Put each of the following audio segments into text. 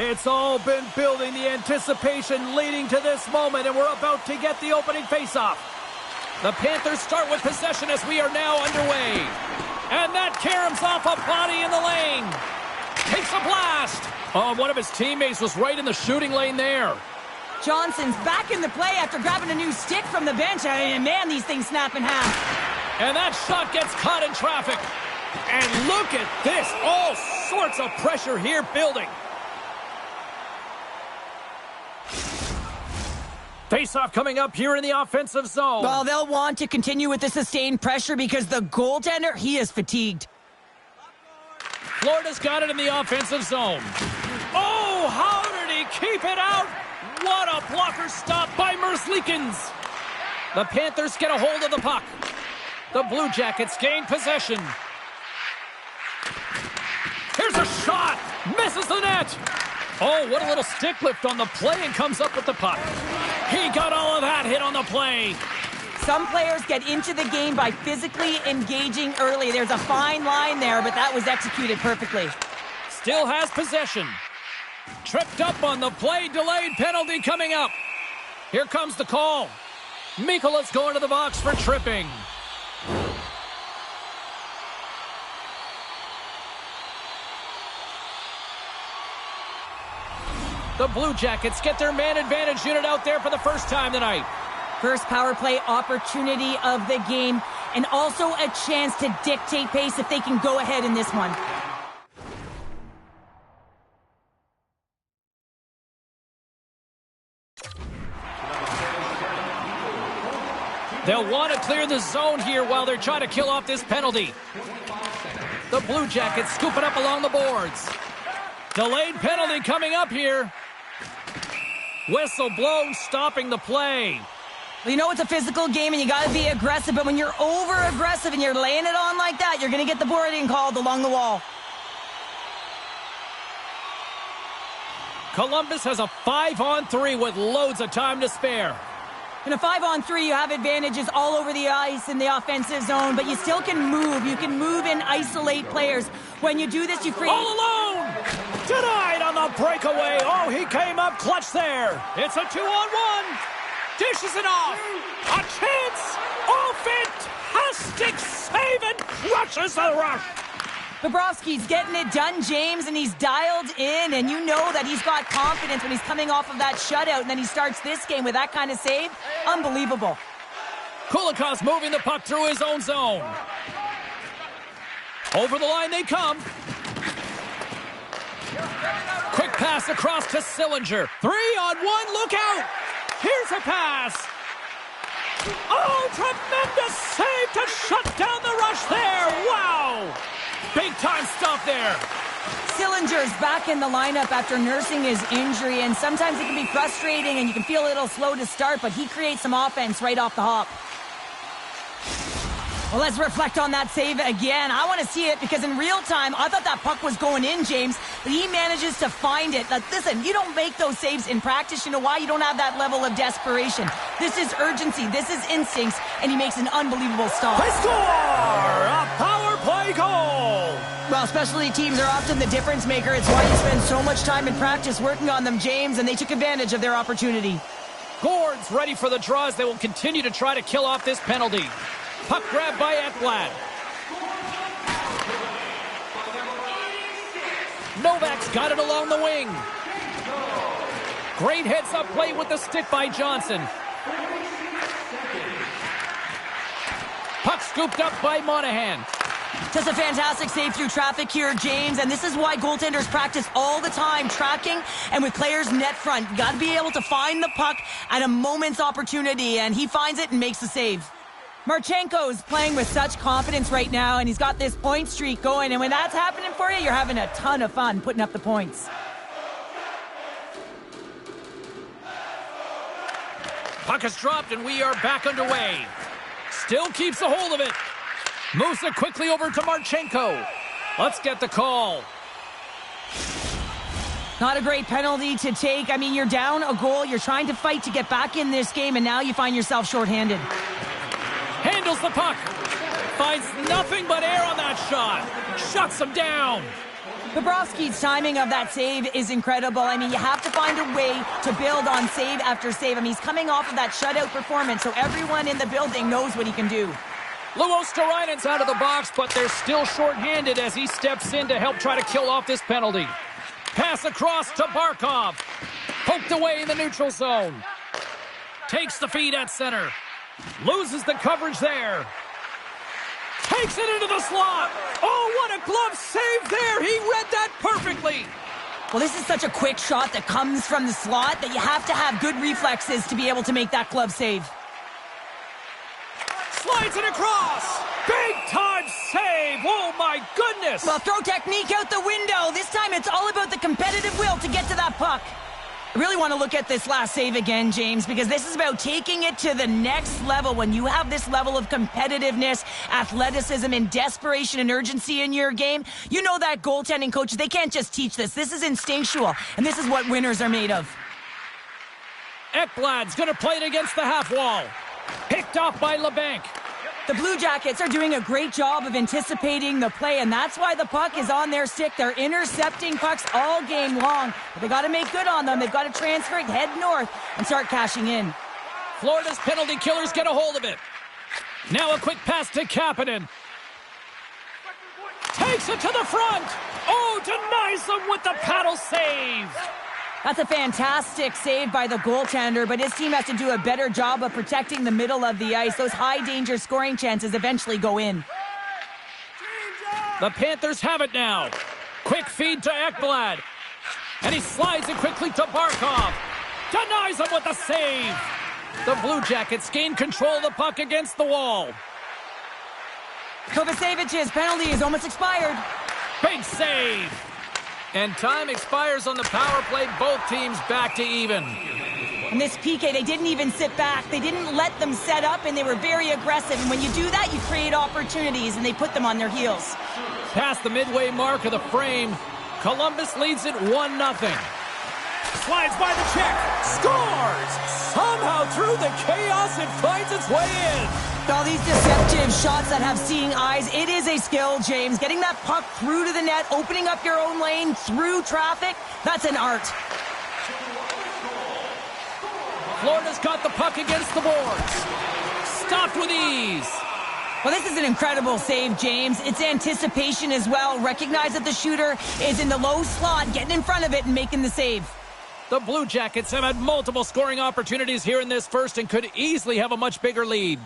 It's all been building, the anticipation leading to this moment, and we're about to get the opening faceoff. The Panthers start with possession as we are now underway. And that caroms off a body in the lane. Takes a blast. Oh, one of his teammates was right in the shooting lane there. Johnson's back in the play after grabbing a new stick from the bench. And man, these things snap in half. And that shot gets caught in traffic. And look at this. All sorts of pressure here building. Face-off coming up here in the offensive zone. Well, they'll want to continue with the sustained pressure because the goaltender, he is fatigued. Florida's got it in the offensive zone. Oh, how did he keep it out? What a blocker stop by Merzlikins. The Panthers get a hold of the puck. The Blue Jackets gain possession. Here's a shot. Misses the net. Oh, what a little stick lift on the play and comes up with the puck. He got all of that hit on the play. Some players get into the game by physically engaging early. There's a fine line there, but that was executed perfectly. Still has possession. Tripped up on the play, delayed penalty coming up. Here comes the call. Mikola's going to the box for tripping. The Blue Jackets get their man advantage unit out there for the first time tonight. First power play opportunity of the game, and also a chance to dictate pace if they can go ahead in this one. They'll want to clear the zone here while they're trying to kill off this penalty. The Blue Jackets scoop it up along the boards. Delayed penalty coming up here. Whistle blown, stopping the play. Well, you know it's a physical game and you got to be aggressive, but when you're over-aggressive and you're laying it on like that, you're going to get the boarding called along the wall. Columbus has a 5-on-3 with loads of time to spare. In a 5-on-3, you have advantages all over the ice in the offensive zone, but you still can move. You can move and isolate players. When you do this, you create... All alone! Denied on the breakaway. Oh, he came up clutch there. It's a 2-on-1. Dishes it off. A chance. Oh, fantastic save and crushes the rush. Bobrovsky's getting it done, James, and he's dialed in, and you know that he's got confidence when he's coming off of that shutout, and then he starts this game with that kind of save. Unbelievable. Kulikov's moving the puck through his own zone. Over the line they come. Quick pass across to Sillinger. 3-on-1, look out! Here's a pass. Oh, tremendous save to shut down the rush there. Wow! Big time stop there. Sillinger's back in the lineup after nursing his injury, and sometimes it can be frustrating and you can feel a little slow to start, but he creates some offense right off the hop. Well, let's reflect on that save again. I want to see it because in real time, I thought that puck was going in, James, but he manages to find it. Like, listen, you don't make those saves in practice. You know why? You don't have that level of desperation. This is urgency. This is instincts, and he makes an unbelievable stop. They score! A power play goal! Well, specialty teams are often the difference maker. It's why you spend so much time in practice working on them, James, and they took advantage of their opportunity. Gord's ready for the draws. They will continue to try to kill off this penalty. Puck grab by Ekblad. Novak's got it along the wing. Great heads-up play with the stick by Johnson. Puck scooped up by Monahan. Just a fantastic save through traffic here, James, and this is why goaltenders practice all the time, tracking and with players net front. You got to be able to find the puck at a moment's opportunity, and he finds it and makes the save. Marchenko's playing with such confidence right now, and he's got this point streak going, and when that's happening for you, you're having a ton of fun putting up the points. Puck is dropped, and we are back underway. Still keeps a hold of it. Moves it quickly over to Marchenko. Let's get the call. Not a great penalty to take. I mean, you're down a goal. You're trying to fight to get back in this game, and now you find yourself shorthanded. Handles the puck. Finds nothing but air on that shot. Shuts him down. Bobrovsky's timing of that save is incredible. I mean, you have to find a way to build on save after save. I mean, he's coming off of that shutout performance, so everyone in the building knows what he can do. Luostarinen out of the box, but they're still shorthanded as he steps in to help try to kill off this penalty. Pass across to Barkov. Poked away in the neutral zone. Takes the feed at center. Loses the coverage there. Takes it into the slot. Oh, what a glove save there. He read that perfectly. Well, this is such a quick shot that comes from the slot that you have to have good reflexes to be able to make that glove save. Slides it across. Big time save. Oh, my goodness. Well, throw technique out the window. This time it's all about the competitive will to get to that puck. I really want to look at this last save again, James, because this is about taking it to the next level. When you have this level of competitiveness, athleticism, and desperation and urgency in your game, you know that goaltending coaches, they can't just teach this. This is instinctual, and this is what winners are made of. Ekblad's going to play it against the half wall. Picked off by LeBanc. The Blue Jackets are doing a great job of anticipating the play, and that's why the puck is on their stick. They're intercepting pucks all game long. But they got to make good on them. They've got to transfer it, head north, and start cashing in. Florida's penalty killers get a hold of it. Now a quick pass to Kapanen. Takes it to the front. Oh, denies them with the paddle save. That's a fantastic save by the goaltender, but his team has to do a better job of protecting the middle of the ice. Those high-danger scoring chances eventually go in. The Panthers have it now. Quick feed to Ekblad. And he slides it quickly to Barkov. Denies him with the save. The Blue Jackets gain control of the puck against the wall. Kovacevic's penalty is almost expired. Big save. And time expires on the power play. Both teams back to even. And this PK, they didn't even sit back. They didn't let them set up, and they were very aggressive. And when you do that, you create opportunities, and they put them on their heels. Past the midway mark of the frame, Columbus leads it 1-0. Slides by the check. Scores! Somehow through the chaos, it finds its way in. All these deceptive shots that have seeing eyes, it is a skill, James. Getting that puck through to the net, opening up your own lane through traffic, that's an art. Florida's got the puck against the boards. Stopped with ease. Well, this is an incredible save, James. It's anticipation as well. Recognize that the shooter is in the low slot, getting in front of it and making the save. The Blue Jackets have had multiple scoring opportunities here in this first and could easily have a much bigger lead.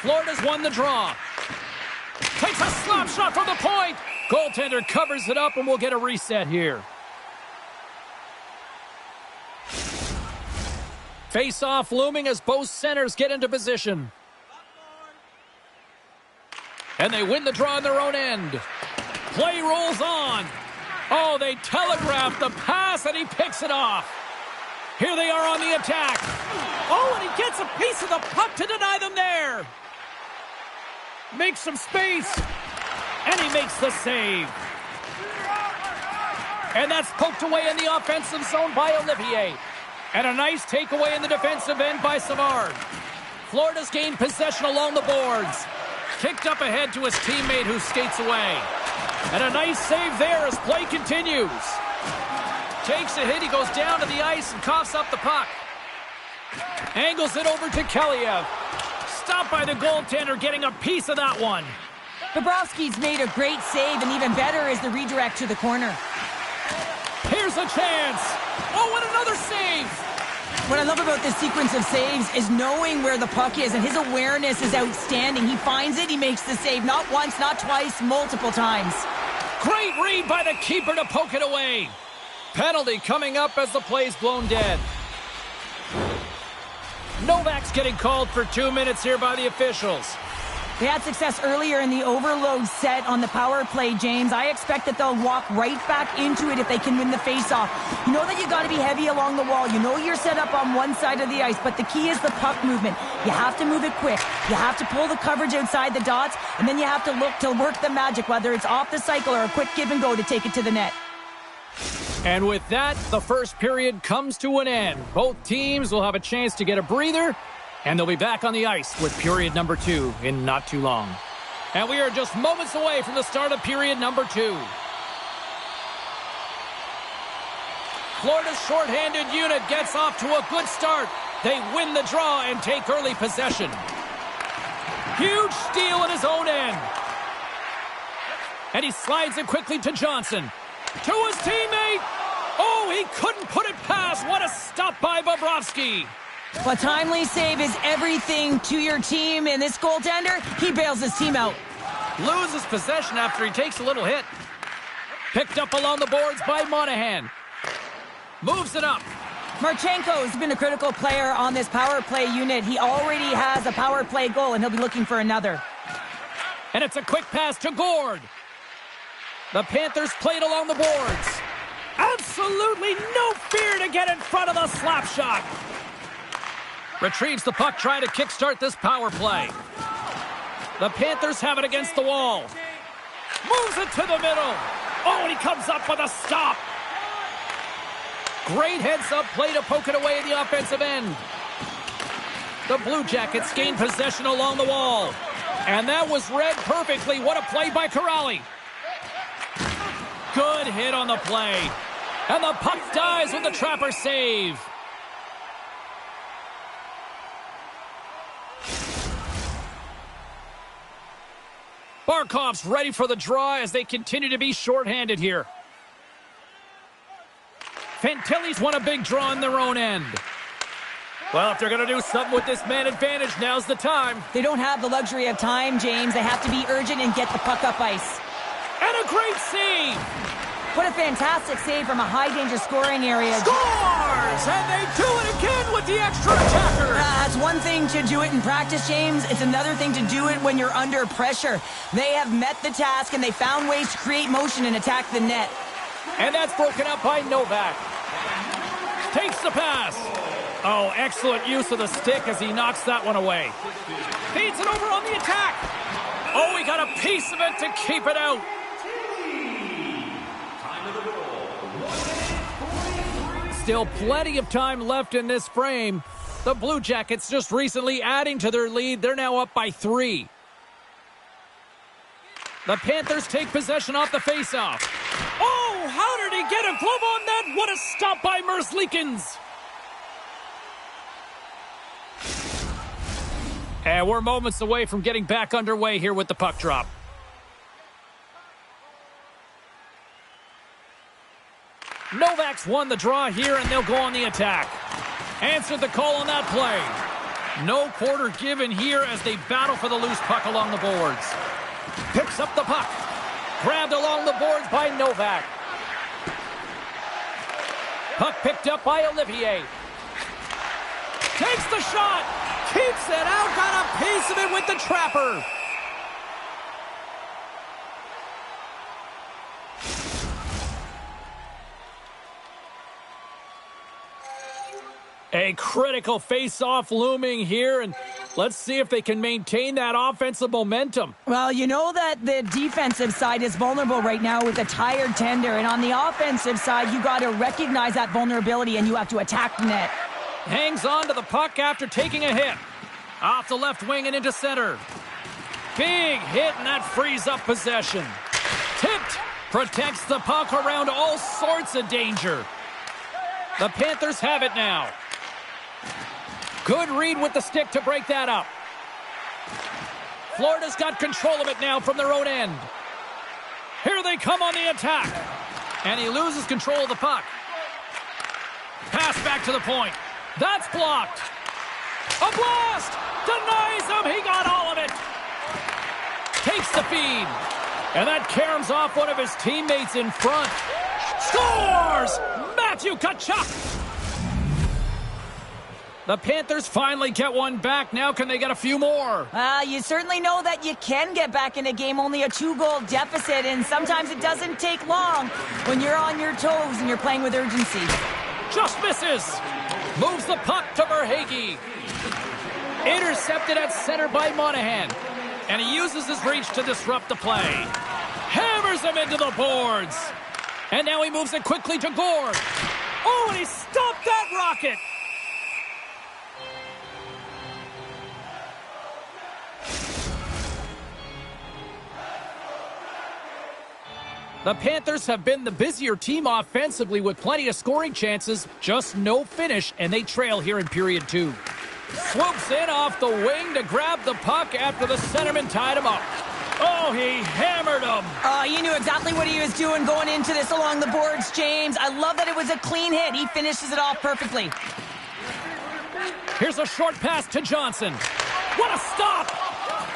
Florida's won the draw. Takes a slap shot from the point. Goaltender covers it up and we'll get a reset here. Face-off looming as both centers get into position. And they win the draw in their own end. Play rolls on. Oh, they telegraphed the pass and he picks it off. Here they are on the attack. Oh, and he gets a piece of the puck to deny them there. Makes some space. And he makes the save. And that's poked away in the offensive zone by Olivier. And a nice takeaway in the defensive end by Savard. Florida's gained possession along the boards. Kicked up ahead to his teammate who skates away. And a nice save there as play continues. Takes a hit, he goes down to the ice and coughs up the puck. Angles it over to Kaliev. Stopped by the goaltender, getting a piece of that one. Bobrovsky's made a great save, and even better is the redirect to the corner. Here's a chance. Oh, and another save. What I love about this sequence of saves is knowing where the puck is, and his awareness is outstanding. He finds it, he makes the save. Not once, not twice, multiple times. Great read by the keeper to poke it away. Penalty coming up as the play's blown dead. Novak's getting called for 2 minutes here by the officials. They had success earlier in the overload set on the power play, James. I expect that they'll walk right back into it if they can win the faceoff. You know that you got to be heavy along the wall. You know you're set up on one side of the ice, but the key is the puck movement. You have to move it quick. You have to pull the coverage outside the dots, and then you have to look to work the magic, whether it's off the cycle or a quick give and go to take it to the net. And with that, the first period comes to an end. Both teams will have a chance to get a breather, and they'll be back on the ice with period number 2 in not too long. And we are just moments away from the start of period number 2. Florida's shorthanded unit gets off to a good start. They win the draw and take early possession. Huge steal in his own end. And he slides it quickly to Johnson. To his teammate. Oh, he couldn't put it past. What a stop by Bobrovsky. A timely save is everything to your team, and this goaltender, he bails his team out. Loses possession after he takes a little hit. Picked up along the boards by Monahan. Moves it up. Marchenko's been a critical player on this power play unit. He already has a power play goal, and he'll be looking for another. And it's a quick pass to Gord. The Panthers played along the boards. Absolutely no fear to get in front of the slap shot. Retrieves the puck, trying to kickstart this power play. The Panthers have it against the wall. Moves it to the middle. Oh, and he comes up with a stop. Great heads-up play to poke it away at the offensive end. The Blue Jackets gain possession along the wall. And that was read perfectly. What a play by Corrali. Good hit on the play. And the puck dies with the Trapper save. Barkov's ready for the draw as they continue to be shorthanded here. Fantilli's won a big draw in their own end. Well, if they're going to do something with this man advantage, now's the time. They don't have the luxury of time, James. They have to be urgent and get the puck up ice. And a great save! What a fantastic save from a high-danger scoring area. Scores! And they do it again with the extra attacker! It's one thing to do it in practice, James. It's another thing to do it when you're under pressure. They have met the task, and they found ways to create motion and attack the net. And that's broken up by Novak. Takes the pass. Oh, excellent use of the stick as he knocks that one away. Feeds it over on the attack. Oh, he got a piece of it to keep it out. Still plenty of time left in this frame. The Blue Jackets just recently adding to their lead. They're now up by 3. The Panthers take possession off the faceoff. Oh, how did he get a glove on that? What a stop by Merzlikins. And we're moments away from getting back underway here with the puck drop. Novak's won the draw here, and they'll go on the attack. Answered the call on that play. No quarter given here as they battle for the loose puck along the boards. Picks up the puck. Grabbed along the boards by Novak. Puck picked up by Olivier. Takes the shot. Keeps it out. Got a piece of it with the Trapper. A critical face-off looming here, and let's see if they can maintain that offensive momentum. Well, you know that the defensive side is vulnerable right now with a tired tender, and on the offensive side, you got to recognize that vulnerability, and you have to attack the net. Hangs on to the puck after taking a hit. Off the left wing and into center. Big hit, and that frees up possession. Tipped. Protects the puck around all sorts of danger. The Panthers have it now. Good read with the stick to break that up. Florida's got control of it now from their own end. Here they come on the attack. And he loses control of the puck. Pass back to the point. That's blocked. A blast! Denies him. He got all of it. Takes the feed. And that caroms off one of his teammates in front. Scores! Matthew Tkachuk! The Panthers finally get one back. Now can they get a few more? You certainly know that you can get back in a game, only a 2-goal deficit, and sometimes it doesn't take long when you're on your toes and you're playing with urgency. Just misses. Moves the puck to Verhaeghe. Intercepted at center by Monahan. And he uses his reach to disrupt the play. Hammers him into the boards. And now he moves it quickly to Gord. Oh, and he stopped that rocket. The Panthers have been the busier team offensively with plenty of scoring chances, just no finish, and they trail here in period 2. Swoops in off the wing to grab the puck after the centerman tied him up. Oh, he hammered him. You knew exactly what he was doing going into this along the boards, James. I love that it was a clean hit. He finishes it off perfectly. Here's a short pass to Johnson. What a stop!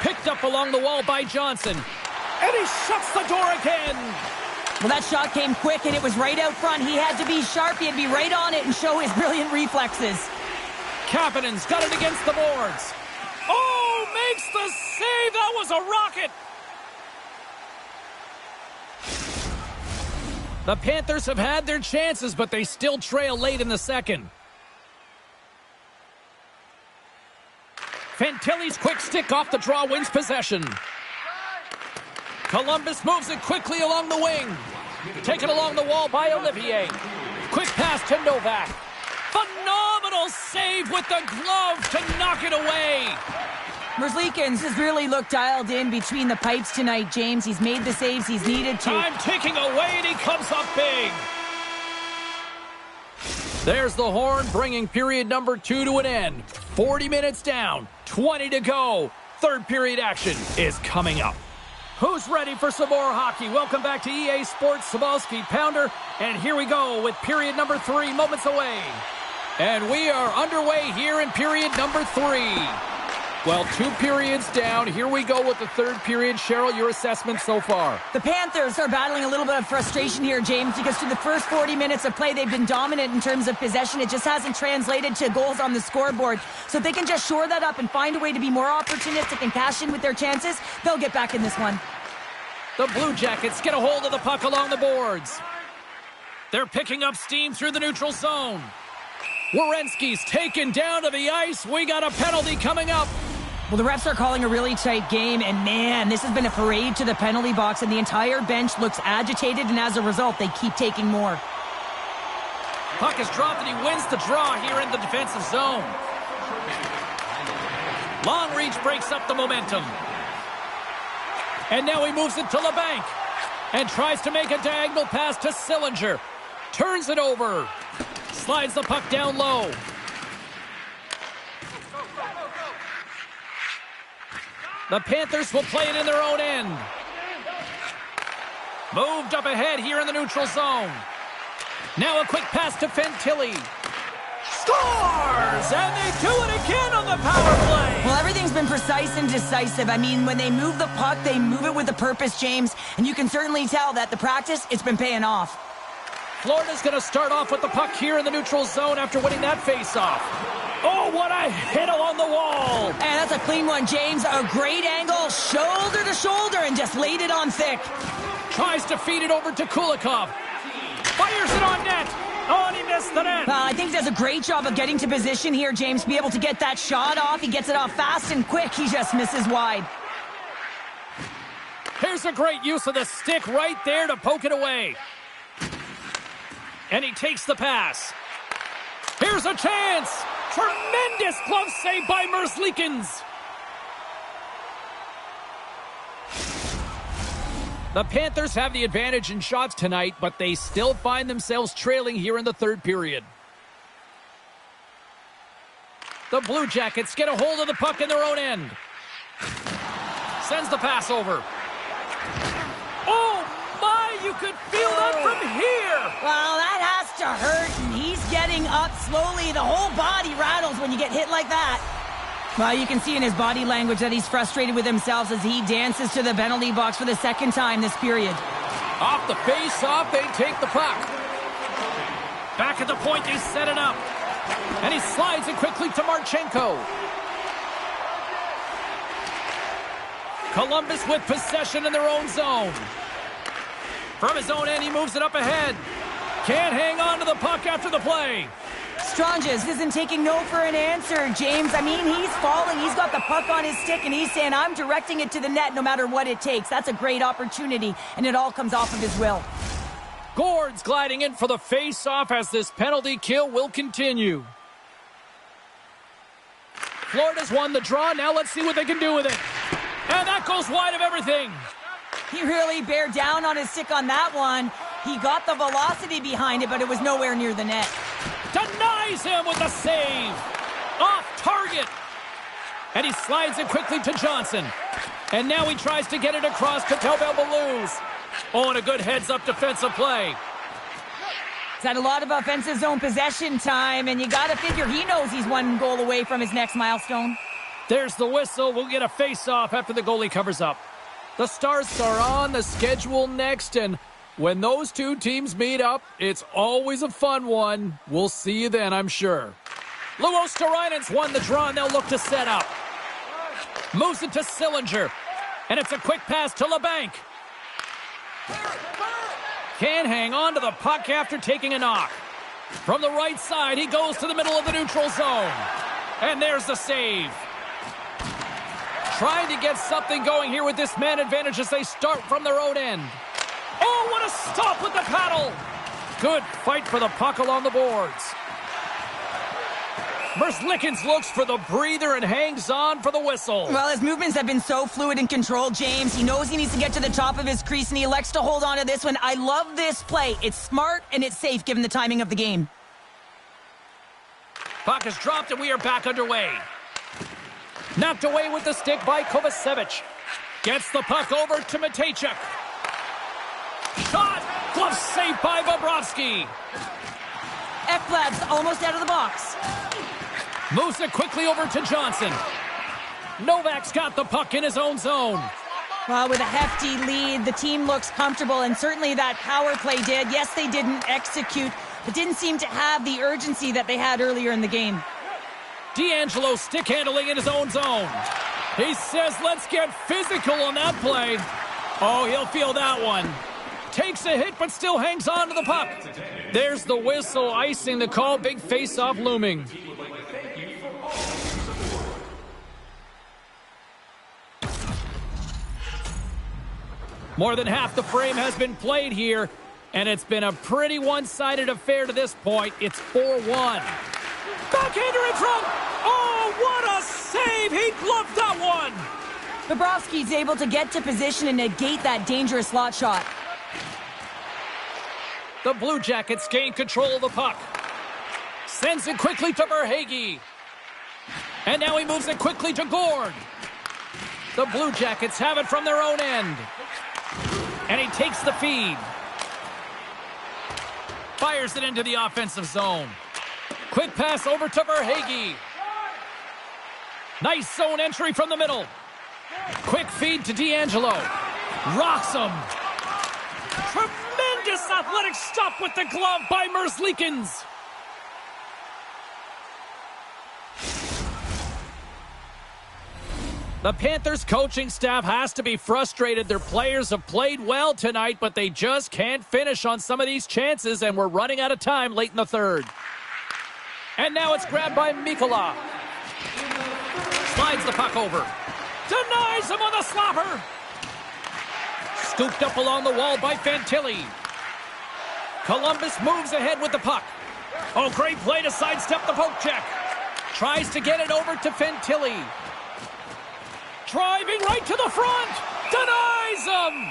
Picked up along the wall by Johnson. And he shuts the door again. Well, that shot came quick, and it was right out front. He had to be sharp. He had to be right on it and show his brilliant reflexes. Kapanen's got it against the boards. Oh, makes the save. That was a rocket. The Panthers have had their chances, but they still trail late in the second. Fantilli's quick stick off the draw wins possession. Columbus moves it quickly along the wing. Taken along the wall by Olivier. Quick pass to Novak. Phenomenal save with the glove to knock it away. Merzlikins has really looked dialed in between the pipes tonight, James. He's made the saves he's needed to. Time ticking away, and he comes up big. There's the horn, bringing period number 2 to an end. 40 minutes down, 20 to go. Third period action is coming up. Who's ready for some more hockey? Welcome back to EA Sports Sabalski Pounder. And here we go with period number 3, moments away. And we are underway here in period number 3. Well, 2 periods down. Here we go with the third period. Cheryl, your assessment so far? The Panthers are battling a little bit of frustration here, James, because through the first 40 minutes of play, they've been dominant in terms of possession. It just hasn't translated to goals on the scoreboard. So if they can just shore that up and find a way to be more opportunistic and cash in with their chances, they'll get back in this one. The Blue Jackets get a hold of the puck along the boards. They're picking up steam through the neutral zone. Werenski's taken down to the ice. We got a penalty coming up. Well, the refs are calling a really tight game, and man, this has been a parade to the penalty box, and the entire bench looks agitated, and as a result, they keep taking more. Puck is dropped, and he wins the draw here in the defensive zone. Long reach breaks up the momentum. And now he moves it to LeBanc and tries to make a diagonal pass to Sillinger. Turns it over. Slides the puck down low. The Panthers will play it in their own end. Moved up ahead here in the neutral zone. Now a quick pass to Fantilli. Scores! And they do it again on the power play. Well, everything's been precise and decisive. I mean, when they move the puck, they move it with a purpose, James. And you can certainly tell that the practice, it's been paying off. Florida's going to start off with the puck here in the neutral zone after winning that faceoff. Oh, what a hit along the wall. And that's a clean one, James. A great angle, shoulder to shoulder, and just laid it on thick. Tries to feed it over to Kulikov. Fires it on net. Oh, and he missed the net. I think he does a great job of getting to position here, James. Be able to get that shot off. He gets it off fast and quick. He just misses wide. Here's a great use of the stick right there to poke it away. And he takes the pass. Here's a chance. Tremendous glove save by Merzlikins. The Panthers have the advantage in shots tonight, but they still find themselves trailing here in the third period. The Blue Jackets get a hold of the puck in their own end. Sends the pass over. Oh, my, you could feel that from here. Well, that has to hurt, and he's getting up slowly. The whole body rattles when you get hit like that. Well, you can see in his body language that he's frustrated with himself as he dances to the penalty box for the second time this period. Off the face-off, they take the puck. Back at the point, they set it up. And he slides it quickly to Marchenko. Columbus with possession in their own zone. From his own end, he moves it up ahead. Can't hang on to the puck after the play. Stranges isn't taking no for an answer, James. I mean, he's falling. He's got the puck on his stick, and he's saying, I'm directing it to the net no matter what it takes. That's a great opportunity, and it all comes off of his will. Gord's gliding in for the face-off as this penalty kill will continue. Florida's won the draw. Now let's see what they can do with it. And that goes wide of everything. He really bared down on his stick on that one. He got the velocity behind it, but it was nowhere near the net. Denies him with the save. Off target. And he slides it quickly to Johnson. And now he tries to get it across to Tobel Balouz. Oh, and a good heads-up defensive play. He's had a lot of offensive zone possession time, and you got to figure he knows he's one goal away from his next milestone. There's the whistle. We'll get a face-off after the goalie covers up. The Stars are on the schedule next, and when those two teams meet up, it's always a fun one. We'll see you then, I'm sure. Luosterainen's won the draw, and they'll look to set up. Moves it to Sillinger, and it's a quick pass to LeBanc. Can't hang on to the puck after taking a knock. From the right side, he goes to the middle of the neutral zone. And there's the save. Trying to get something going here with this man advantage as they start from their own end. Oh, what a stop with the paddle! Good fight for the puck along the boards. Merzlikins looks for the breather and hangs on for the whistle. Well, his movements have been so fluid and controlled, James. He knows he needs to get to the top of his crease, and he elects to hold on to this one. I love this play. It's smart, and it's safe given the timing of the game. Puck is dropped, and we are back underway. Knocked away with the stick by Kovacevic. Gets the puck over to Matejchuk. Shot! Glove saved by Bobrovsky. Ekblad's almost out of the box. Moves it quickly over to Johnson. Novak's got the puck in his own zone. Well, with a hefty lead, the team looks comfortable, and certainly that power play did. Yes, they didn't execute, but didn't seem to have the urgency that they had earlier in the game. D'Angelo stick handling in his own zone. He says, let's get physical on that play. Oh, he'll feel that one. Takes a hit, but still hangs on to the puck. There's the whistle, icing the call. Big face-off looming. More than half the frame has been played here, and it's been a pretty one-sided affair to this point. It's 4-1. Backhander in front! Oh, what a save! He gloved that one! Bobrovsky's able to get to position and negate that dangerous slot shot. The Blue Jackets gain control of the puck. Sends it quickly to Verhaeghe. And now he moves it quickly to Gord. The Blue Jackets have it from their own end. And he takes the feed. Fires it into the offensive zone. Quick pass over to Verhaeghe. Nice zone entry from the middle. Quick feed to D'Angelo. Rocks him. Tremendous athletic stop with the glove by Merzlikins. The Panthers coaching staff has to be frustrated. Their players have played well tonight, but they just can't finish on some of these chances, and we're running out of time late in the third. And now it's grabbed by Mikkola. Slides the puck over. Denies him on the slapper. Scooped up along the wall by Fantilli. Columbus moves ahead with the puck. Oh, great play to sidestep the poke check. Tries to get it over to Fantilli. Driving right to the front. Denies him.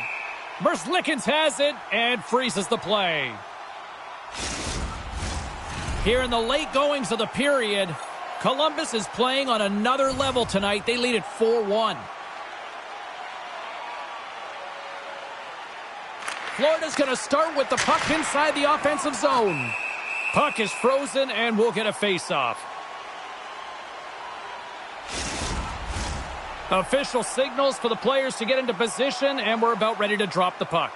Merzlikins has it and freezes the play. Here in the late goings of the period, Columbus is playing on another level tonight. They lead at 4-1. Florida's going to start with the puck inside the offensive zone. Puck is frozen, and we'll get a face-off. Official signals for the players to get into position, and we're about ready to drop the puck.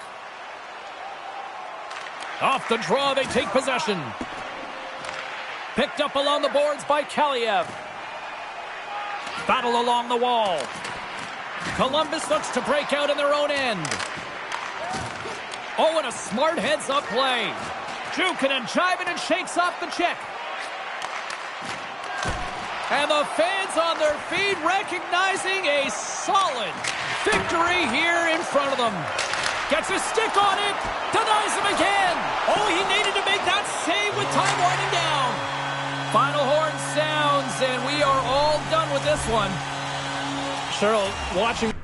Off the draw, they take possession. Picked up along the boards by Kaliev. Battle along the wall. Columbus looks to break out in their own end. Oh, and a smart heads-up play. Jukunin jiving and shakes off the check. And the fans on their feet recognizing a solid victory here in front of them. Gets his stick on it. Denies him again. Oh, he needed to make that save with time winding down. Final horn sounds, and we are all done with this one. Cheryl, watching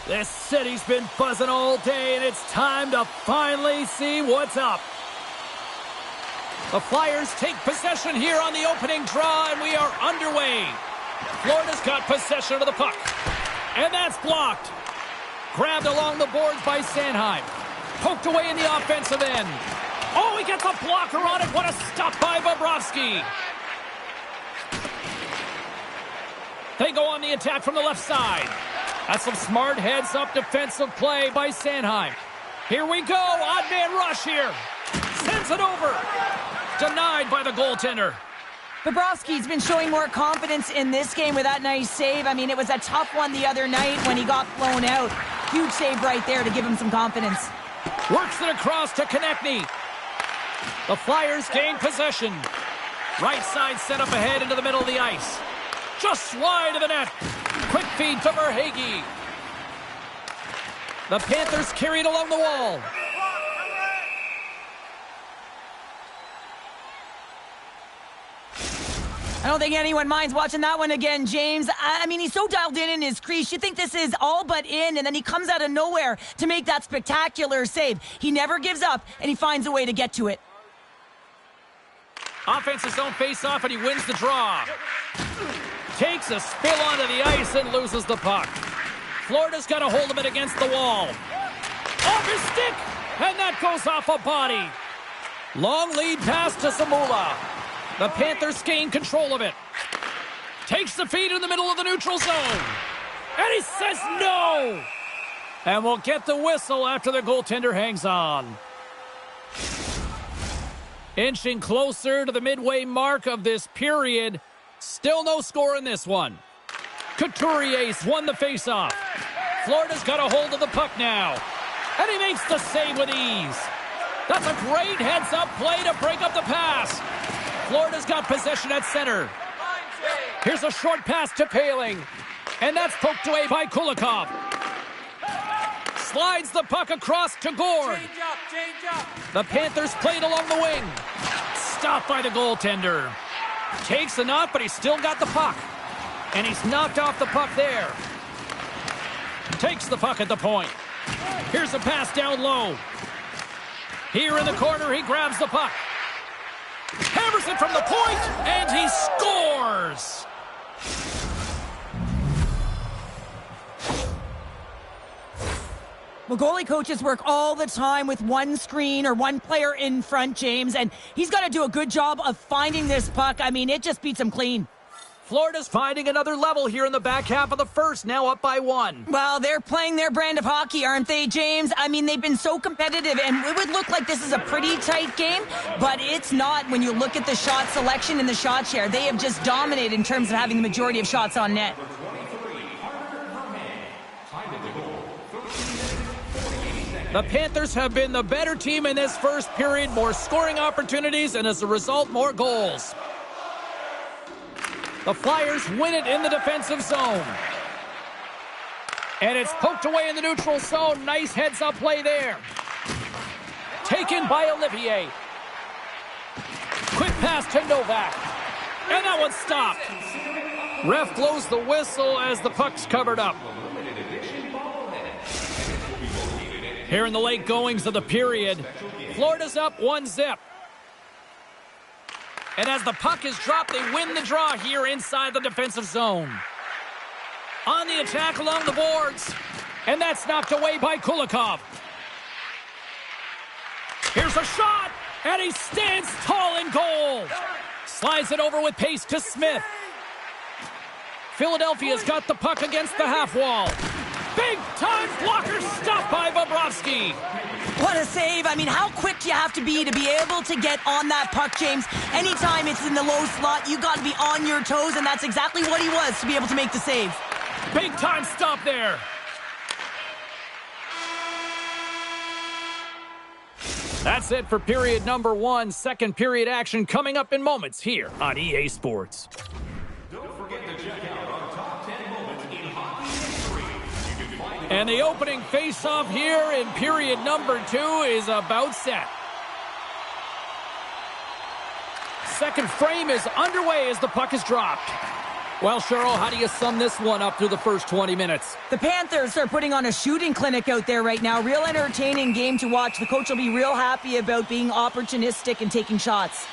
This city's been buzzing all day, and it's time to finally see what's up. The Flyers take possession here on the opening draw, and we are underway. Florida's got possession of the puck. And that's blocked. Grabbed along the boards by Sanheim. Poked away in the offensive end. Oh, he gets a blocker on it. What a stop by Bobrovsky. They go on the attack from the left side. That's some smart heads-up defensive play by Sanheim. Here we go. Odd man rush here. Sends it over. Denied by the goaltender. Bobrovsky's been showing more confidence in this game with that nice save. I mean, it was a tough one the other night when he got blown out. Huge save right there to give him some confidence. Works it across to Konechny. The Flyers gain possession. Right side set up ahead into the middle of the ice. Just wide of the net. Quick feed to Verhaeghe. The Panthers carried along the wall. I don't think anyone minds watching that one again, James. I mean, he's so dialed in his crease. You think this is all but in, and then he comes out of nowhere to make that spectacular save. He never gives up, and he finds a way to get to it. Offensive zone face-off, and he wins the draw. Takes a spill onto the ice and loses the puck. Florida's got a hold of it against the wall. Off his stick, and that goes off a body. Long lead pass to Zamula. The Panthers gain control of it. Takes the feed in the middle of the neutral zone. And he says no. And we'll get the whistle after the goaltender hangs on. Inching closer to the midway mark of this period. Still no score in this one. Couturier's won the faceoff. Florida's got a hold of the puck now. And he makes the save with ease. That's a great heads-up play to break up the pass. Florida's got possession at center. Here's a short pass to Paling. And that's poked away by Kulikov. Slides the puck across to Gord. Change up. The Panthers played along the wing. Stopped by the goaltender. Takes the knock, but he's still got the puck. And he's knocked off the puck there. Takes the puck at the point. Here's a pass down low. Here in the corner, he grabs the puck. Hammers it from the point, and he scores! Well, goalie coaches work all the time with one screen or one player in front, James, and he's got to do a good job of finding this puck. I mean, it just beats him clean. Florida's finding another level here in the back half of the first, now up by 1. Well, they're playing their brand of hockey, aren't they, James? I mean, they've been so competitive, and it would look like this is a pretty tight game, but it's not when you look at the shot selection and the shot share. They have just dominated in terms of having the majority of shots on net. The Panthers have been the better team in this first period, more scoring opportunities, and as a result, more goals. The Flyers win it in the defensive zone. And it's poked away in the neutral zone. Nice heads-up play there. Taken by Olivier. Quick pass to Novak. And that one's stopped. Ref blows the whistle as the puck's covered up. Here in the late goings of the period, Florida's up 1-0. And as the puck is dropped, they win the draw here inside the defensive zone. On the attack along the boards. And that's knocked away by Kulikov. Here's a shot. And he stands tall in goal. Slides it over with pace to Smith. Philadelphia's got the puck against the half wall. Big-time blocker stopped by Bobrovsky. What a save. I mean, how quick do you have to be able to get on that puck, James? Anytime it's in the low slot, you got to be on your toes, and that's exactly what he was to be able to make the save. Big-time stop there. That's it for period number 1. Second period action coming up in moments here on EA Sports. Don't forget to check out our top 10 moments in hockey history. You can find it. And the opening face-off here in period number 2 is about set. Second frame is underway as the puck is dropped. Well, Cheryl, how do you sum this one up through the first 20 minutes? The Panthers are putting on a shooting clinic out there right now. Real entertaining game to watch. The coach will be real happy about being opportunistic and taking shots.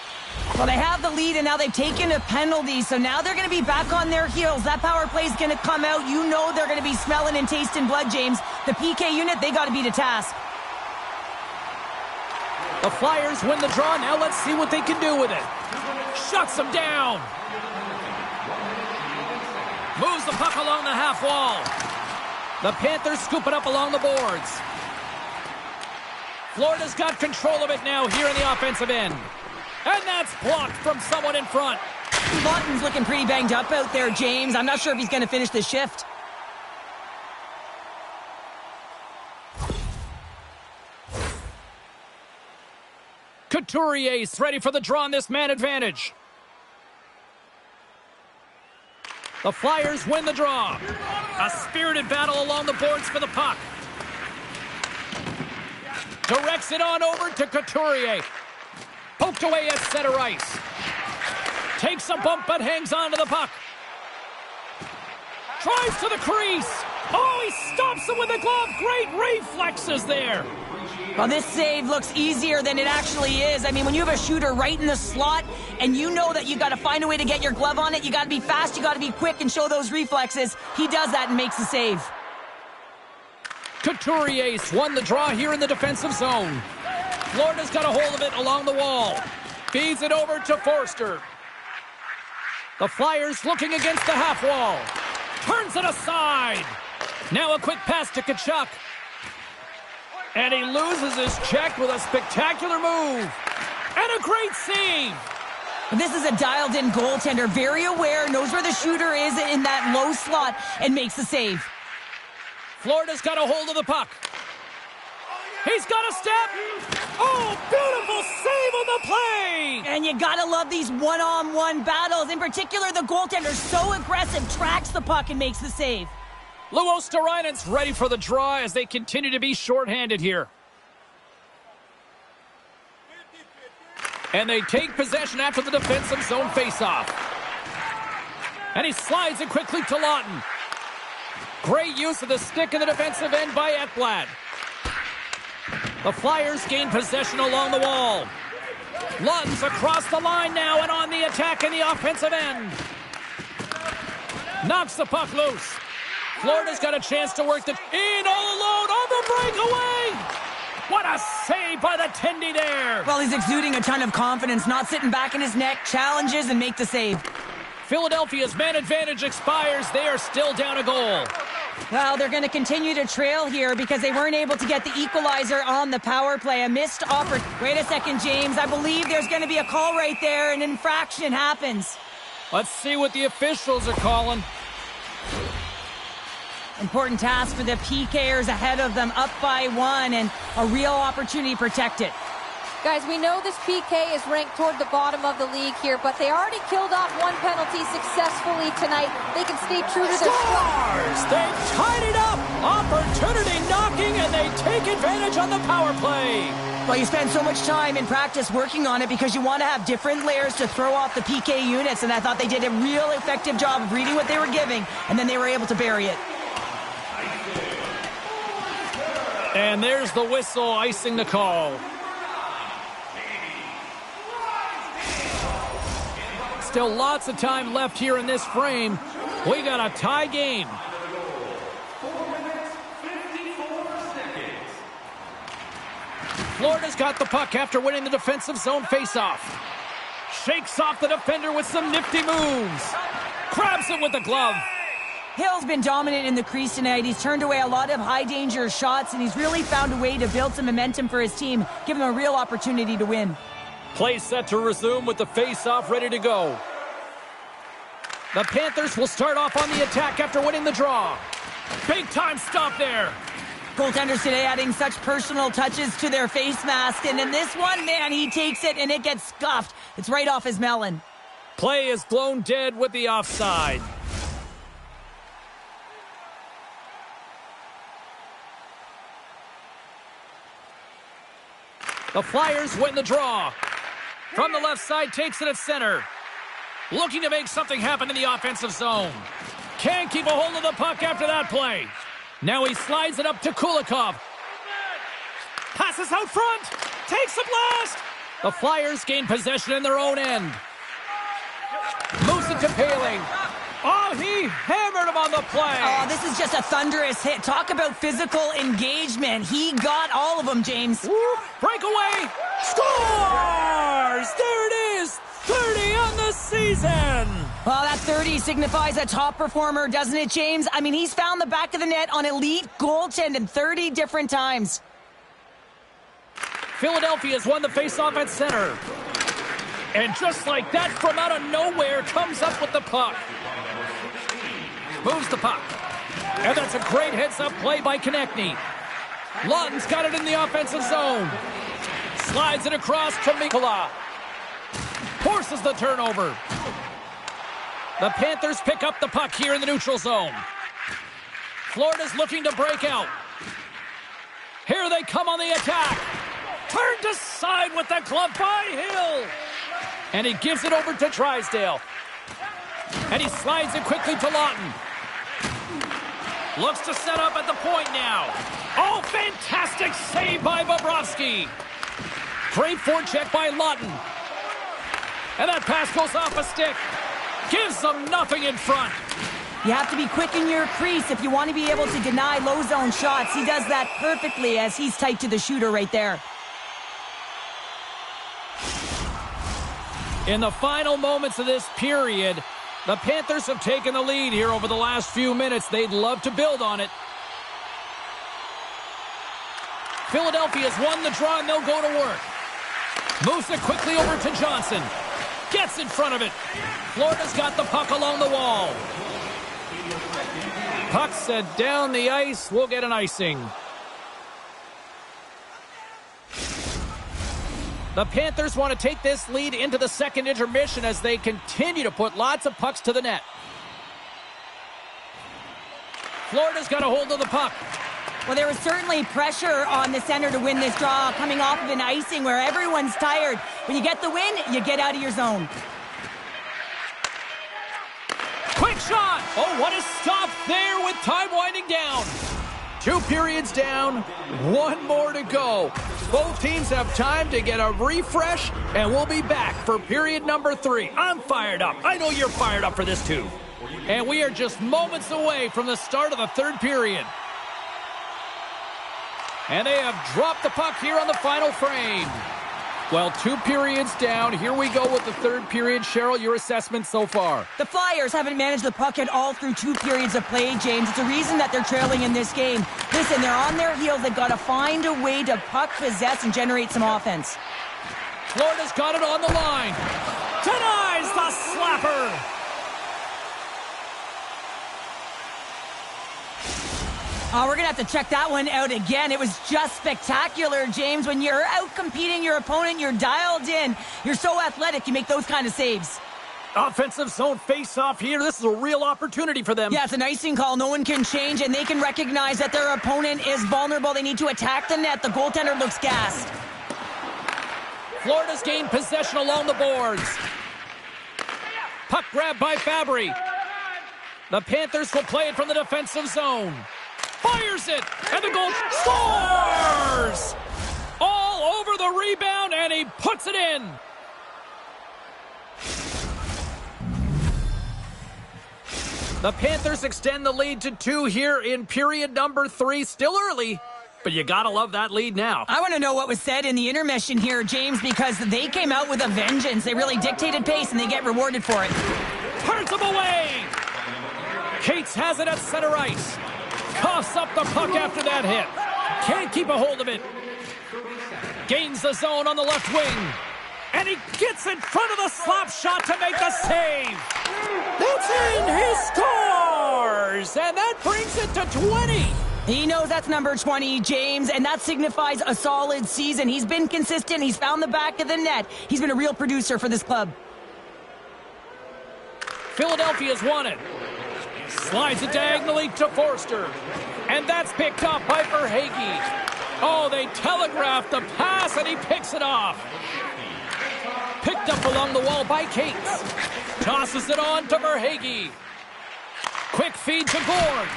Well, they have the lead, and now they've taken a penalty, so now they're going to be back on their heels. That power play is going to come out. You know they're going to be smelling and tasting blood, James. The PK unit, they got to be to task. The Flyers win the draw. Now let's see what they can do with it. Shuts them down. Moves the puck along the half wall. The Panthers scoop it up along the boards. Florida's got control of it now here in the offensive end. And that's blocked from someone in front. Lawton's looking pretty banged up out there, James. I'm not sure if he's going to finish the shift. Couturier's ready for the draw on this man advantage. The Flyers win the draw. A spirited battle along the boards for the puck. Directs it on over to Couturier. Poked away at center ice. Takes a bump but hangs on to the puck. Drives to the crease. Oh, he stops him with a glove. Great reflexes there. Well, this save looks easier than it actually is. I mean, when you have a shooter right in the slot and you know that you got to find a way to get your glove on it, you got to be fast, you got to be quick and show those reflexes. He does that and makes the save. Couturier's won the draw here in the defensive zone. Florida's got a hold of it along the wall. Feeds it over to Forster. The Flyers looking against the half wall. Turns it aside. Now a quick pass to Tkachuk. And he loses his check with a spectacular move. And a great save. This is a dialed-in goaltender. Very aware, knows where the shooter is in that low slot, and makes the save. Florida's got a hold of the puck. He's got a step. Oh, beautiful save on the play. And you gotta love these one-on-one battles. In particular, the goaltender, so aggressive, tracks the puck and makes the save. Luosterainen's ready for the draw as they continue to be shorthanded here. And they take possession after the defensive zone faceoff. And he slides it quickly to Lawton. Great use of the stick in the defensive end by Ekblad. The Flyers gain possession along the wall. Lawton's across the line now and on the attack in the offensive end. Knocks the puck loose. Florida's got a chance to work the in all alone on the breakaway. What a save by the Tendy there. Well, he's exuding a ton of confidence, not sitting back in his neck, challenges and make the save. Philadelphia's man advantage expires. They are still down a goal. Well, they're going to continue to trail here because they weren't able to get the equalizer on the power play. A missed offer. Wait a second, James. I believe there's going to be a call right there. An infraction happens. Let's see what the officials are calling. Important task for the PKers ahead of them, up by 1, and a real opportunity protected. Guys, we know this PK is ranked toward the bottom of the league here, but they already killed off one penalty successfully tonight. They can stay true to their Scores! They've tied it up! Opportunity knocking, and they take advantage on the power play. Well, you spend so much time in practice working on it because you want to have different layers to throw off the PK units, and I thought they did a real effective job of reading what they were giving, and then they were able to bury it. And there's the whistle icing the call. Still lots of time left here in this frame. We got a tie game. 4 minutes, 54 seconds. Florida's got the puck after winning the defensive zone faceoff. Shakes off the defender with some nifty moves. Grabs it with the glove. Hill's been dominant in the crease tonight. He's turned away a lot of high-danger shots, and he's really found a way to build some momentum for his team, give him a real opportunity to win. Play set to resume with the face-off ready to go. The Panthers will start off on the attack after winning the draw. Big-time stop there. Goaltenders today adding such personal touches to their face mask, and in this one, man, he takes it and it gets scuffed. It's right off his melon. Play is blown dead with the offside. The Flyers win the draw. From the left side, takes it at center. Looking to make something happen in the offensive zone. Can't keep a hold of the puck after that play. Now he slides it up to Kulikov. Passes out front. Takes the blast. The Flyers gain possession in their own end. Moves it to Paling. Oh, he hammered him on the play. Oh, this is just a thunderous hit. Talk about physical engagement. He got all of them, James. Breakaway. Scores! There it is. 30 on the season. Well, that 30 signifies a top performer, doesn't it, James? I mean, he's found the back of the net on elite goaltending 30 different times. Philadelphia's won the faceoff at center. And just like that, from out of nowhere, comes up with the puck. Moves the puck. And that's a great heads-up play by Konechny. Lund's got it in the offensive zone. Slides it across to Mikkola. Forces the turnover. The Panthers pick up the puck here in the neutral zone. Florida's looking to break out. Here they come on the attack. Turned aside with the glove by Hill. And he gives it over to Drysdale. And he slides it quickly to Lawton. Looks to set up at the point now. Oh, fantastic save by Bobrovsky. Great forecheck by Lawton. And that pass goes off a stick. Gives them nothing in front. You have to be quick in your crease if you want to be able to deny low zone shots. He does that perfectly as he's tight to the shooter right there. In the final moments of this period, the Panthers have taken the lead here over the last few minutes. They'd love to build on it. Philadelphia's won the draw and they'll go to work. Moves it quickly over to Johnson. Gets in front of it. Florida's got the puck along the wall. Puck set down the ice. We'll get an icing. The Panthers want to take this lead into the second intermission as they continue to put lots of pucks to the net. Florida's got a hold of the puck. Well, there was certainly pressure on the center to win this draw, coming off of an icing where everyone's tired. When you get the win, you get out of your zone. Quick shot! Oh, what a stop there with time winding down. 2 periods down, 1 more to go. Both teams have time to get a refresh, and we'll be back for period number 3. I'm fired up. I know you're fired up for this too. And we are just moments away from the start of the 3rd period. And they have dropped the puck here on the final frame. Well, 2 periods down. Here we go with the 3rd period. Cheryl, your assessment so far? The Flyers haven't managed the puck at all through 2 periods of play, James. It's a reason that they're trailing in this game. Listen, they're on their heels. They've got to find a way to puck possess and generate some offense. Florida's got it on the line. Denies the slapper. Oh, we're going to have to check that one out again. It was just spectacular, James. When you're out competing your opponent, you're dialed in. You're so athletic, you make those kind of saves. Offensive zone face-off here. This is a real opportunity for them. Yeah, it's an icing call. No one can change, and they can recognize that their opponent is vulnerable. They need to attack the net. The goaltender looks gassed. Florida's gained possession along the boards. Puck grab by Fabry. The Panthers will play it from the defensive zone. Fires it, and the goal scores! All over the rebound, and he puts it in. The Panthers extend the lead to 2 here in period number 3. Still early, but you gotta love that lead now. I want to know what was said in the intermission here, James, because they came out with a vengeance. They really dictated pace, and they get rewarded for it. Turns them away. Cates has it at center ice. Coughs up the puck after that hit. Can't keep a hold of it. Gains the zone on the left wing. And he gets in front of the slap shot to make the save. That's in. He scores. And that brings it to 20. He knows that's number 20, James, and that signifies a solid season. He's been consistent. He's found the back of the net. He's been a real producer for this club. Philadelphia's won it. Slides it diagonally to Forster. And that's picked up by Verhaeghe. Oh, they telegraphed the pass, and he picks it off. Picked Picked up along the wall by Cates. Tosses it on to Verhaeghe. Quick feed to Gord.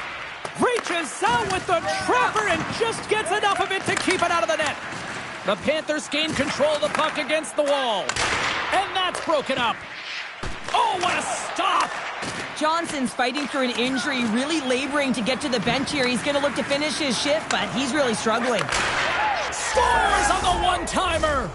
Reaches out with the trapper and just gets enough of it to keep it out of the net. The Panthers gain control of the puck against the wall. And that's broken up. Oh, what a stop! Johnson's fighting through an injury, really laboring to get to the bench here. He's going to look to finish his shift, but he's really struggling. Scores on the one-timer!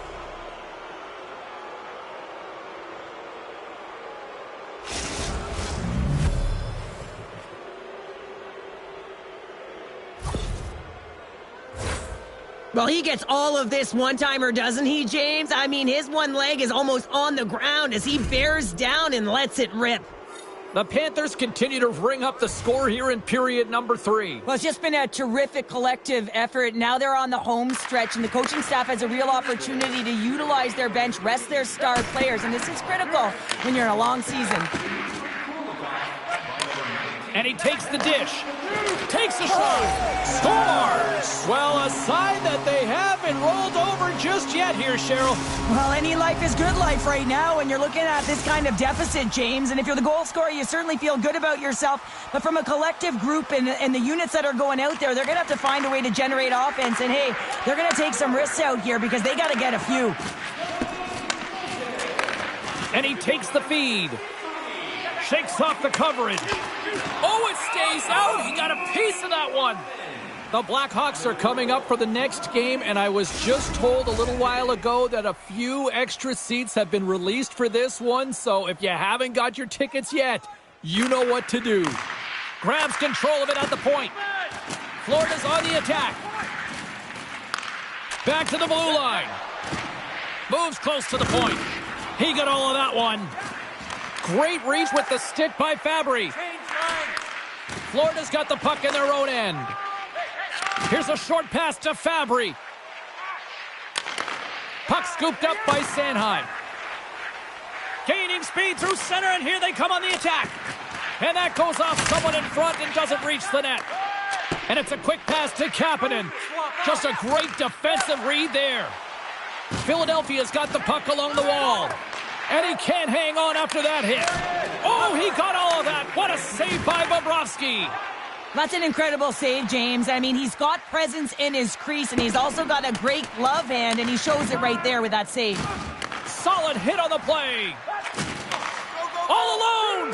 Well, he gets all of this one-timer, doesn't he, James? I mean, his one leg is almost on the ground as he bears down and lets it rip. The Panthers continue to ring up the score here in period number 3. Well, it's just been a terrific collective effort. Now they're on the home stretch, and the coaching staff has a real opportunity to utilize their bench, rest their star players, and this is critical when you're in a long season. And he takes the dish. Takes a shot. Scores! Well, a sign that they haven't rolled over just yet here, Cheryl. Well, any life is good life right now when you're looking at this kind of deficit, James. And if you're the goal scorer, you certainly feel good about yourself. But from a collective group and the units that are going out there, they're going to have to find a way to generate offense. And, hey, they're going to take some risks out here because they got to get a few. And he takes the feed. Shakes off the coverage. Oh, it stays out. He got a piece of that one. The Blackhawks are coming up for the next game, and I was just told a little while ago that a few extra seats have been released for this one, so if you haven't got your tickets yet, you know what to do. Grabs control of it at the point. Florida's on the attack. Back to the blue line. Moves close to the point. He got all of that one. Great reach with the stick by Fabry. Florida's got the puck in their own end. Here's a short pass to Fabry. Puck scooped up by Sanheim. Gaining speed through center, and here they come on the attack. And that goes off someone in front and doesn't reach the net. And it's a quick pass to Kapanen. Just a great defensive read there. Philadelphia's got the puck along the wall. And he can't hang on after that hit. Oh, he got all of that. What a save by Bobrovsky. That's an incredible save, James. I mean, he's got presence in his crease, and he's also got a great glove hand, and he shows it right there with that save. Solid hit on the play. All alone.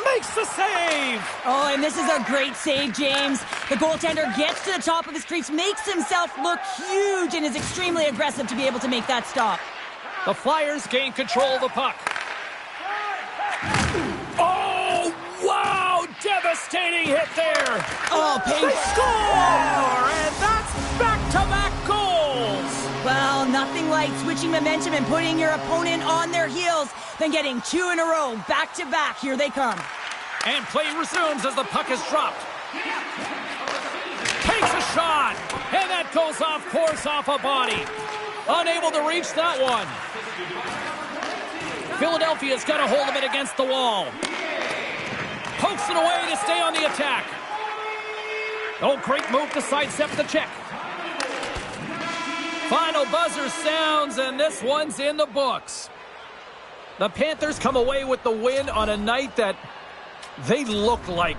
Makes the save. Oh, and this is a great save, James. The goaltender gets to the top of his crease, makes himself look huge, and is extremely aggressive to be able to make that stop. The Flyers gain control of the puck. Oh, wow! Devastating hit there. Oh, They score! And that's back-to-back goals. Well, nothing like switching momentum and putting your opponent on their heels than getting 2 in a row, back-to-back. Here they come. And play resumes as the puck is dropped. Takes a shot. And that goes off course off a body. Unable to reach that one. Philadelphia's got a hold of it against the wall. Pokes it away to stay on the attack. Oh, great move to sidestep the check. Final buzzer sounds, and this one's in the books. The Panthers come away with the win on a night that they look like.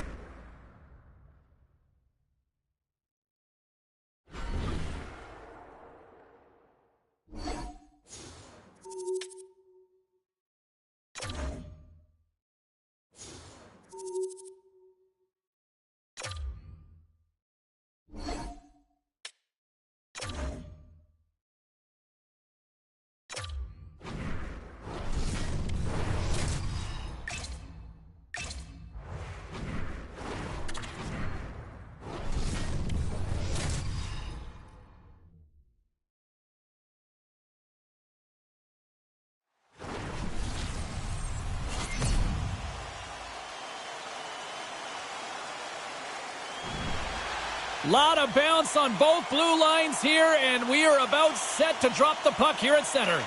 Lot of bounce on both blue lines here, and we are about set to drop the puck here at center.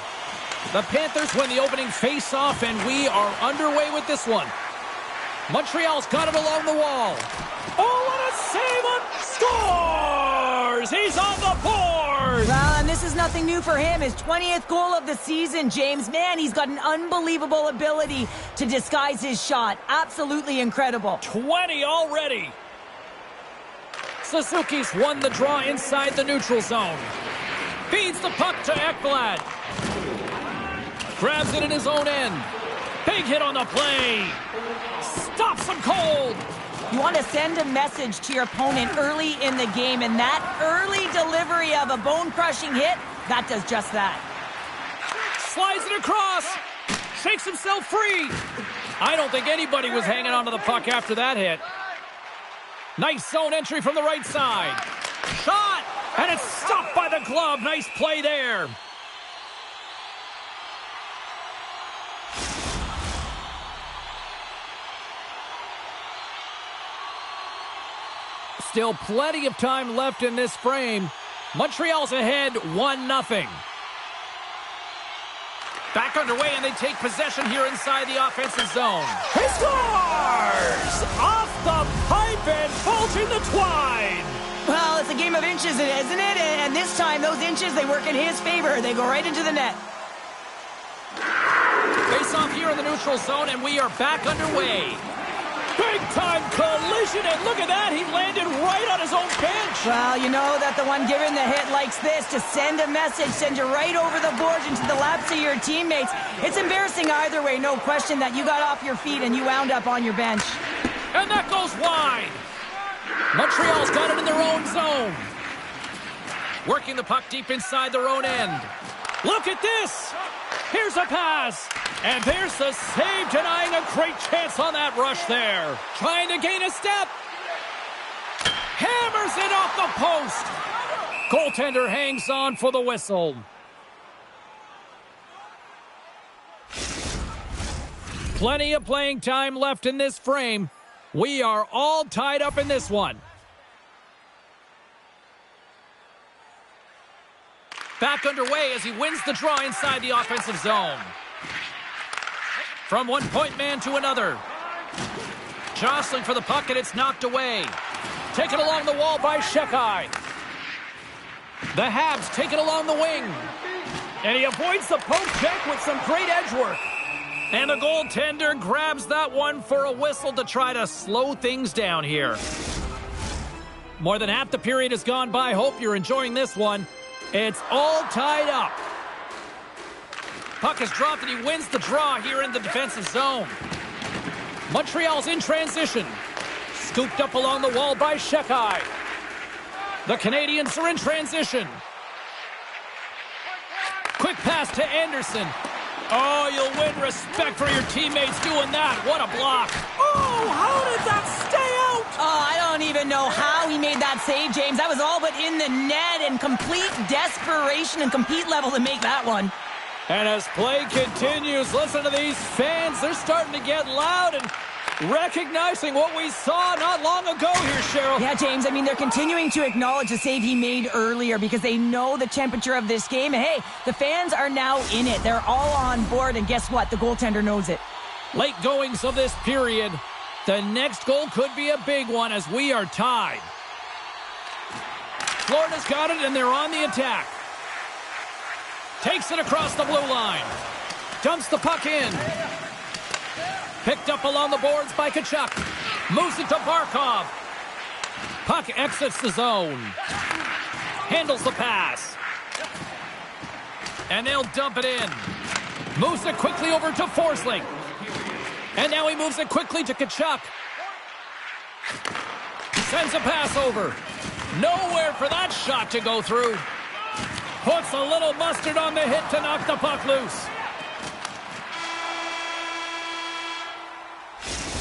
The Panthers win the opening face-off, and we are underway with this one. Montreal's got it along the wall. Oh, what a save! Scores! He's on the board! Well, and this is nothing new for him. His 20th goal of the season, James. Man, he's got an unbelievable ability to disguise his shot. Absolutely incredible. 20 already. Suzuki's won the draw inside the neutral zone. Feeds the puck to Ekblad. Grabs it in his own end. Big hit on the play. Stops him cold. You want to send a message to your opponent early in the game, and that early delivery of a bone-crushing hit, that does just that. Slides it across. Shakes himself free. I don't think anybody was hanging onto the puck after that hit. Nice zone entry from the right side. Shot! And it's stopped by the glove. Nice play there. Still plenty of time left in this frame. Montreal's ahead 1-0. Back underway, and they take possession here inside the offensive zone. He scores! Off the pipe and bulging the twine. Well, it's a game of inches, isn't it? And this time, those inches, they work in his favor. They go right into the net. Face off here in the neutral zone, and we are back underway. Big-time collision, and look at that. He landed right on his own bench. Well, you know that the one giving the hit likes this, to send a message, send you right over the boards into the laps of your teammates. It's embarrassing either way, no question that you got off your feet and you wound up on your bench. And that goes wide. Montreal's got it in their own zone. Working the puck deep inside their own end. Look at this. Here's a pass. And there's the save, denying a great chance on that rush there. Trying to gain a step. Hammers it off the post. Goaltender hangs on for the whistle. Plenty of playing time left in this frame. We are all tied up in this one. Back underway as he wins the draw inside the offensive zone. From one-point man to another. Jostling for the puck, and it's knocked away. Taken along the wall by Shekai. The Habs take it along the wing. And he avoids the poke check with some great edge work. And the goaltender grabs that one for a whistle to try to slow things down here. More than half the period has gone by. Hope you're enjoying this one. It's all tied up. Puck is dropped, and he wins the draw here in the defensive zone. Montreal's in transition. Scooped up along the wall by Shekai. The Canadians are in transition. Quick pass to Anderson. Oh, you'll win respect for your teammates doing that. What a block. Oh, how did that stay out? Oh, I don't even know how he made that save, James. That was all but in the net, and complete desperation and compete level to make that one. And as play continues, listen to these fans. They're starting to get loud and recognizing what we saw not long ago here, Cheryl. Yeah, James, I mean, they're continuing to acknowledge the save he made earlier because they know the temperature of this game. And hey, the fans are now in it. They're all on board, and guess what? The goaltender knows it. Late goings of this period. The next goal could be a big one as we are tied. Florida's got it, and they're on the attack. Takes it across the blue line. Dumps the puck in. Picked up along the boards by Tkachuk. Moves it to Barkov. Puck exits the zone. Handles the pass. And they'll dump it in. Moves it quickly over to Forsling. And now he moves it quickly to Tkachuk. Sends a pass over. Nowhere for that shot to go through. Puts a little mustard on the hit to knock the puck loose.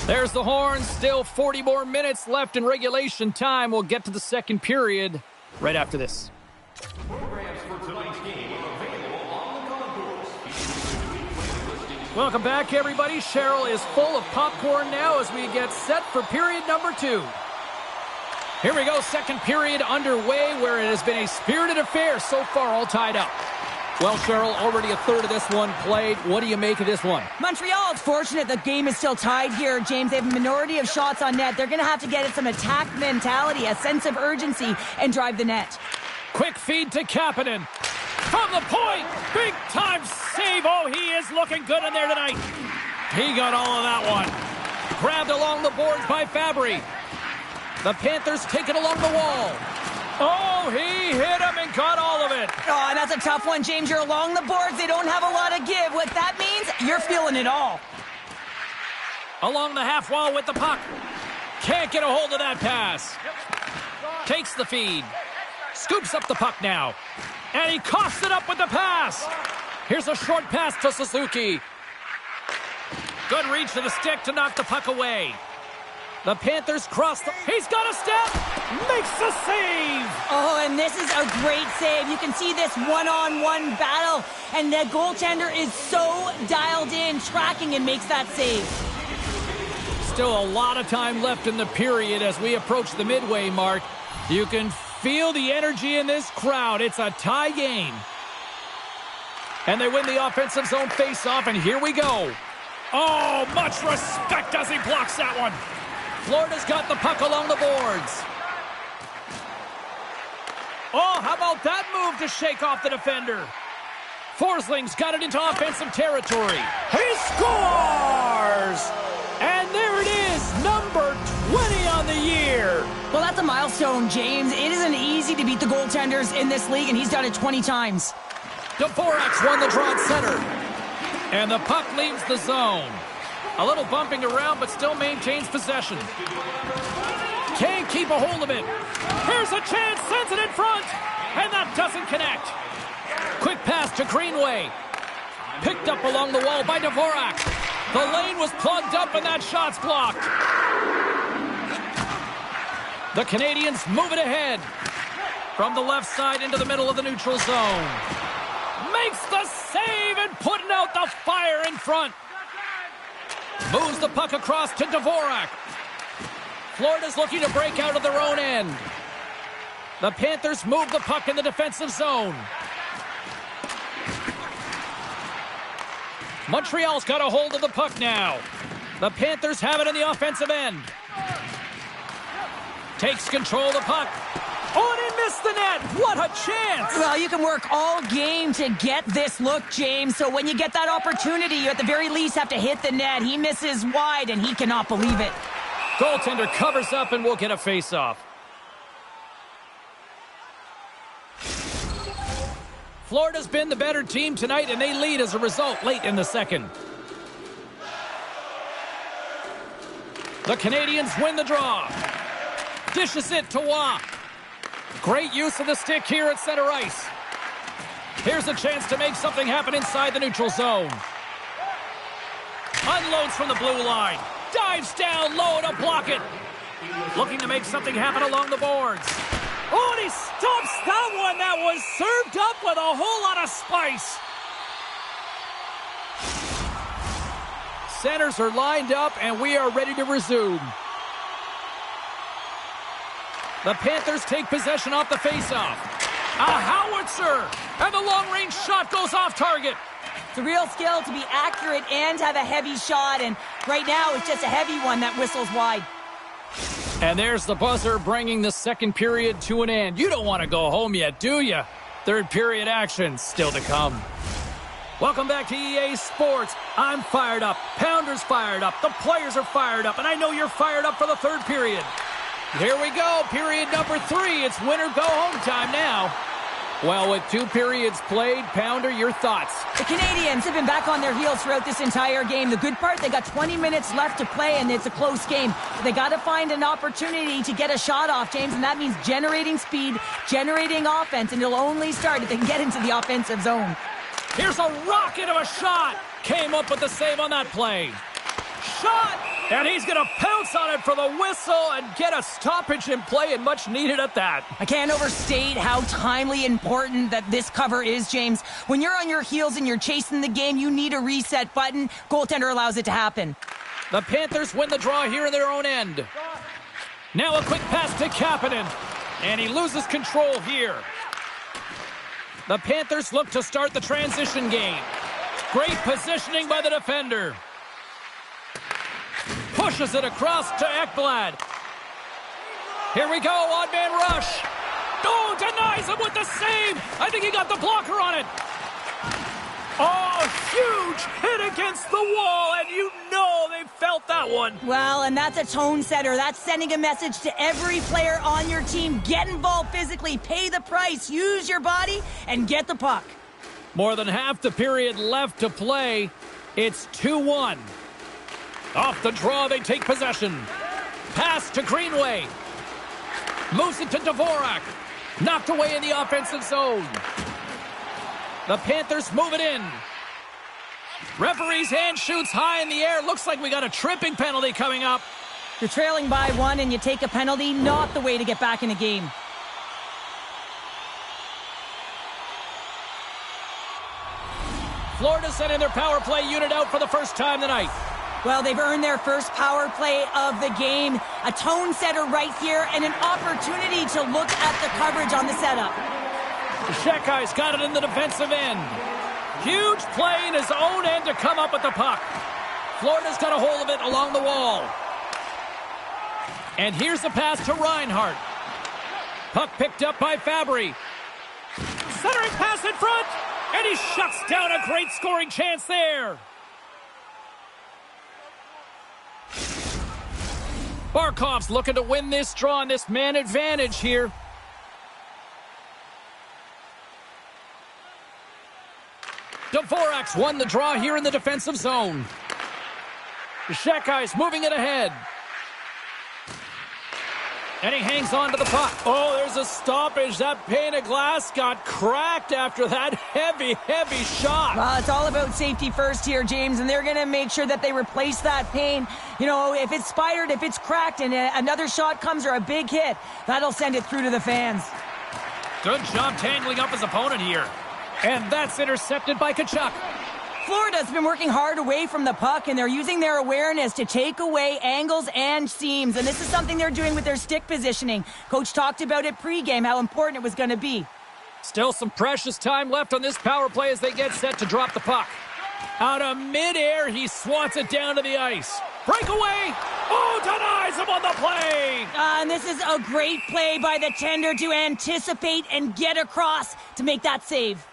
There's the horn. Still 40 more minutes left in regulation time. We'll get to the second period right after this. Welcome back, everybody. Cheryl is full of popcorn now as we get set for period number 2. Here we go, second period underway, where it has been a spirited affair so far, all tied up. Well, Cheryl, already a third of this one played. What do you make of this one? Montreal is fortunate the game is still tied here, James. They have a minority of shots on net. They're going to have to get some attack mentality, a sense of urgency, and drive the net. Quick feed to Kapanen. From the point, big-time save. Oh, he is looking good in there tonight. He got all of that one. Grabbed along the boards by Fabry. The Panthers take it along the wall. Oh, he hit him and got all of it. Oh, and that's a tough one, James. You're along the boards. They don't have a lot of give. What that means, you're feeling it all. Along the half wall with the puck. Can't get a hold of that pass. Takes the feed. Scoops up the puck now. And he coughs it up with the pass. Here's a short pass to Suzuki. Good reach to the stick to knock the puck away. The Panthers cross the... He's got a step! Makes the save! Oh, and this is a great save. You can see this one-on-one battle, and the goaltender is so dialed in, tracking, and makes that save. Still a lot of time left in the period as we approach the midway mark. You can feel the energy in this crowd. It's a tie game. And they win the offensive zone face-off, and here we go. Oh, much respect as he blocks that one. Florida's got the puck along the boards. Oh, how about that move to shake off the defender? Forsling's got it into offensive territory. He scores! And there it is, number 20 on the year. Well, that's a milestone, James. It isn't easy to beat the goaltenders in this league, and he's done it 20 times. Dvorak's won the draw at center. And the puck leaves the zone. A little bumping around, but still maintains possession. Can't keep a hold of it. Here's a chance, sends it in front. And that doesn't connect. Quick pass to Greenway. Picked up along the wall by Dvorak. The lane was plugged up and that shot's blocked. The Canadians move it ahead. From the left side into the middle of the neutral zone. Makes the save and putting out the fire in front. Moves the puck across to Dvorak. Florida's looking to break out of their own end. The Panthers move the puck in the defensive zone. Montreal's got a hold of the puck now. The Panthers have it in the offensive end. Takes control of the puck. Oh, and he missed the net. What a chance. Well, you can work all game to get this look, James. So when you get that opportunity, you at the very least have to hit the net. He misses wide, and he cannot believe it. Goaltender covers up, and we'll get a face-off. Florida's been the better team tonight, and they lead as a result late in the second. The Canadians win the draw. Dishes it to Waugh. Great use of the stick here at center ice. Here's a chance to make something happen inside the neutral zone. Unloads from the blue line. Dives down low to block it. Looking to make something happen along the boards. Oh, and he stops that one. That was served up with a whole lot of spice. Centers are lined up, and we are ready to resume. The Panthers take possession off the faceoff. A howitzer, and the long-range shot goes off target. It's a real skill to be accurate and have a heavy shot, and right now it's just a heavy one that whistles wide. And there's the buzzer bringing the second period to an end. You don't want to go home yet, do you? Third period action still to come. Welcome back to EA Sports. I'm fired up. Pounder's fired up. The players are fired up, and I know you're fired up for the third period. Here we go, period number 3. It's win or go home time now. Well, with 2 periods played, Pounder, your thoughts? The Canadians have been back on their heels throughout this entire game. The good part, they got 20 minutes left to play, and it's a close game. They got to find an opportunity to get a shot off, James, and that means generating speed, generating offense, and it'll only start if they can get into the offensive zone. Here's a rocket of a shot. Came up with the save on that play. Shot! And he's going to pounce on it for the whistle and get a stoppage in play, and much needed at that. I can't overstate how timely important that this cover is, James. When you're on your heels and you're chasing the game, you need a reset button. Goaltender allows it to happen. The Panthers win the draw here in their own end. Now a quick pass to Kapanen, and he loses control here. The Panthers look to start the transition game. Great positioning by the defender. Pushes it across to Ekblad. Here we go, odd man rush. Oh, denies follows him with the save. I think he got the blocker on it. Oh, huge hit against the wall, and you know they felt that one. Well, and that's a tone setter. That's sending a message to every player on your team. Get involved physically, pay the price, use your body, and get the puck. More than half the period left to play. It's 2-1. Off the draw, they take possession. Pass to Greenway. Moves it to Dvorak. Knocked away in the offensive zone. The Panthers move it in. Referee's hand shoots high in the air. Looks like we got a tripping penalty coming up. You're trailing by 1 and you take a penalty. Not the way to get back in a game. Florida sending their power play unit out for the first time tonight. Well, they've earned their first power play of the game. A tone setter right here and an opportunity to look at the coverage on the setup. Shekai's got it in the defensive end. Huge play in his own end to come up with the puck. Florida's got a hold of it along the wall. And here's the pass to Reinhart. Puck picked up by Fabry. Centering pass in front. And he shuts down a great scoring chance there. Barkov's looking to win this draw on this man advantage here. Dvorak's won the draw here in the defensive zone. Shekai's moving it ahead. And he hangs on to the puck. Oh, there's a stoppage. That pane of glass got cracked after that heavy shot. Well, it's all about safety first here, James, and they're going to make sure that they replace that pane. You know, if it's spired, if it's cracked, and another shot comes or a big hit, that'll send it through to the fans. Good job tangling up his opponent here. And that's intercepted by Tkachuk. Florida's been working hard away from the puck, and they're using their awareness to take away angles and seams. And this is something they're doing with their stick positioning. Coach talked about it pregame, how important it was going to be. Still some precious time left on this power play as they get set to drop the puck. Out of midair, he swats it down to the ice. Breakaway! Oh, denies him on the play! And this is a great play by the tender to anticipate and get across to make that save.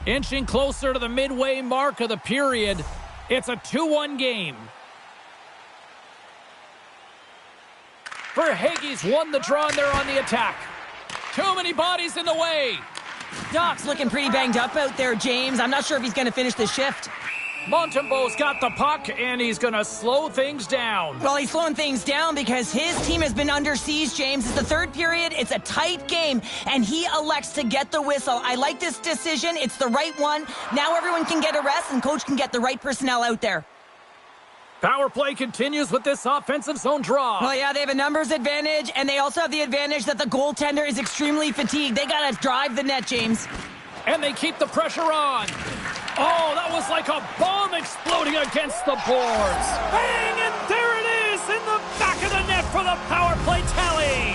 Inching closer to the midway mark of the period. It's a 2-1 game. Verhaeghe's won the draw and they're on the attack. Too many bodies in the way. Doc's looking pretty banged up out there, James. I'm not sure if he's going to finish the shift. Montembeau's got the puck, and he's going to slow things down. Well, he's slowing things down because his team has been under siege, James. It's the third period. It's a tight game, and he elects to get the whistle. I like this decision. It's the right one. Now everyone can get a rest, and Coach can get the right personnel out there. Power play continues with this offensive zone draw. Well, yeah, they have a numbers advantage, and they also have the advantage that the goaltender is extremely fatigued. They got to drive the net, James. And they keep the pressure on. Oh, that was like a bomb exploding against the boards. Bang, and there it is in the back of the net for the power play tally.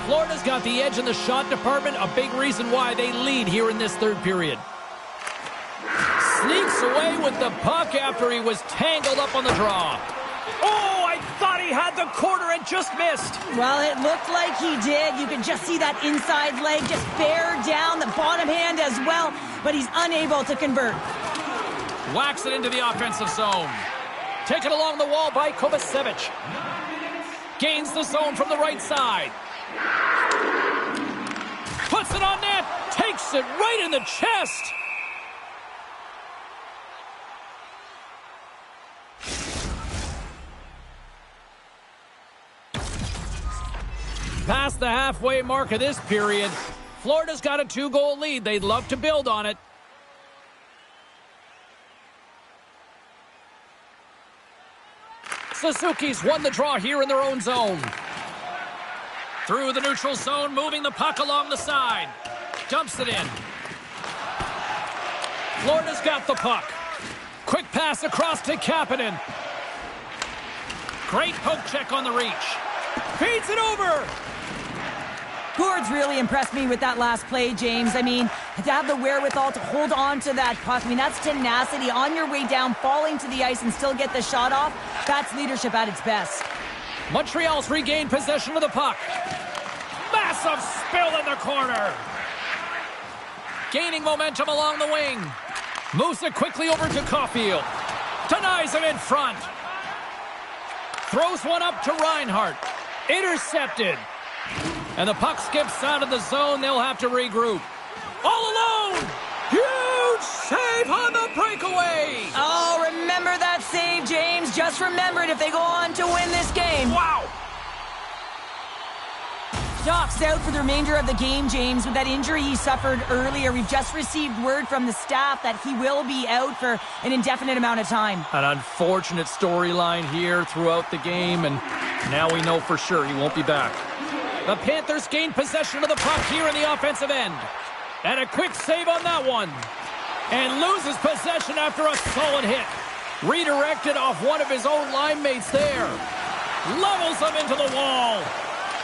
Florida's got the edge in the shot department, a big reason why they lead here in this third period. Sneaks away with the puck after he was tangled up on the draw. Oh, I thought he had the corner and just missed. Well, it looked like he did. You could just see that inside leg just bear down, the bottom hand as well, but he's unable to convert. Whacks it into the offensive zone. Taken along the wall by Kovacevic. Gains the zone from the right side. Puts it on net. Takes it right in the chest. Past the halfway mark of this period, Florida's got a 2-goal lead. They'd love to build on it. Suzuki's won the draw here in their own zone. Through the neutral zone, moving the puck along the side. Dumps it in. Florida's got the puck. Quick pass across to Kapanen. Great poke check on the reach. Feeds it over. Gourd's really impressed me with that last play, James. I mean, to have the wherewithal to hold on to that puck, I mean, that's tenacity on your way down, falling to the ice and still get the shot off. That's leadership at its best. Montreal's regained possession of the puck. Massive spill in the corner. Gaining momentum along the wing. Moves it quickly over to Caulfield. Denies it in front. Throws one up to Reinhart. Intercepted. And the puck skips out of the zone. They'll have to regroup. All alone. Huge save on the breakaway. Oh, remember that save, James. Just remember it if they go on to win this game. Wow. Jock's out for the remainder of the game, James, with that injury he suffered earlier. We've just received word from the staff that he will be out for an indefinite amount of time. An unfortunate storyline here throughout the game, and now we know for sure he won't be back. The Panthers gain possession of the puck here in the offensive end. And a quick save on that one. And loses possession after a solid hit. Redirected off one of his own line mates there. Levels him into the wall.